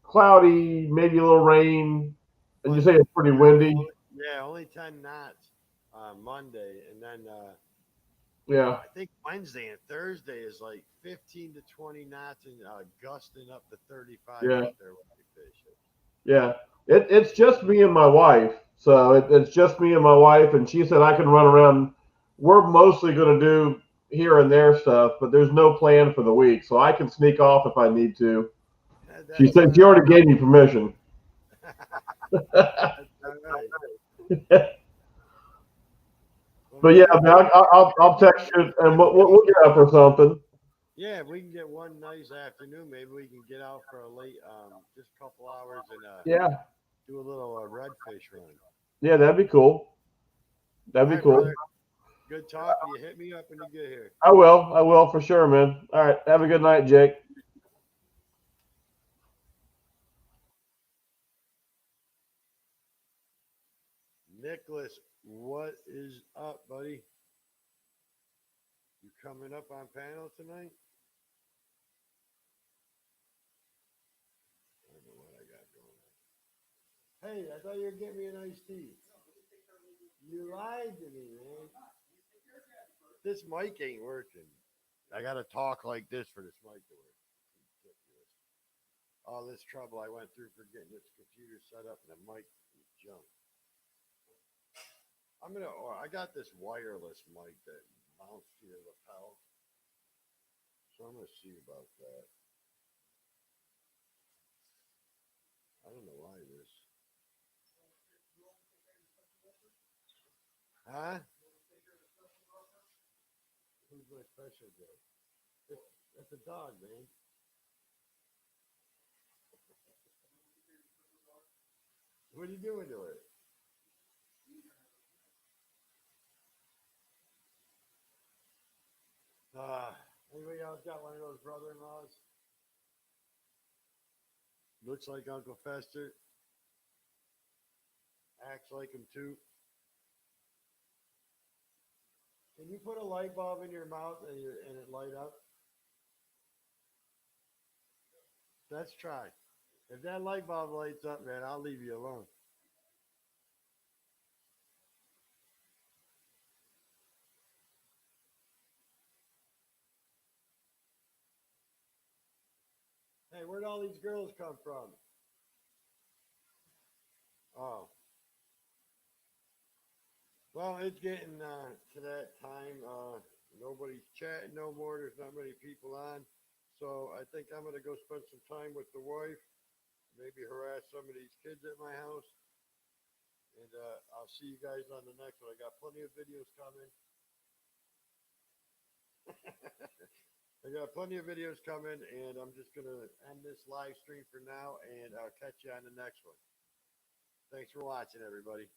cloudy, maybe a little rain, and you but say it's pretty windy. yeah, only 10 knots on Monday, and then Yeah, I think Wednesday and Thursday is like 15 to 20 knots and gusting up to 35 yeah, out there when we fish. yeah. It's just me and my wife. So it's just me and my wife, and she said I can run around. We're mostly going to do here and there stuff, but there's no plan for the week, so I can sneak off if I need to. She That's all said she right. already gave me permission. That's all right. Well, But yeah, man, man, I'll text you and we'll get up or something. yeah, if we can get one nice afternoon, maybe we can get out for a late, just a couple hours and Yeah, do a little redfish run. yeah, that'd be cool. All That'd be right, cool. brother. Good talking to you. Hit me up when you get here. I will for sure, man. All right, have a good night, Jake. Nicholas, what is up, buddy? You coming up on panel tonight? I don't know what I got going on. Hey, I thought you were getting me an iced tea. You lied to me, man. This mic ain't working. I gotta talk like this for this mic to work. Ridiculous. All this trouble I went through for getting this computer set up and the mic is junk. I got this wireless mic that mounts to your lapel. So I'm gonna see about that. I don't know why this. Huh? Who's my special guest? That's a dog, man. What are you doing to it? Anybody else got one of those brother-in-laws? Looks like Uncle Fester. Acts like him too. Can you put a light bulb in your mouth and it light up? Let's try. If that light bulb lights up, man, I'll leave you alone. Hey, where'd all these girls come from? Oh, well, it's getting to that time. Nobody's chatting no more. There's not many people on. So I think I'm going to go spend some time with the wife, maybe harass some of these kids at my house. And I'll see you guys on the next one. I got plenty of videos coming. I got plenty of videos coming, and I'm just going to end this live stream for now, and I'll catch you on the next one. Thanks for watching, everybody.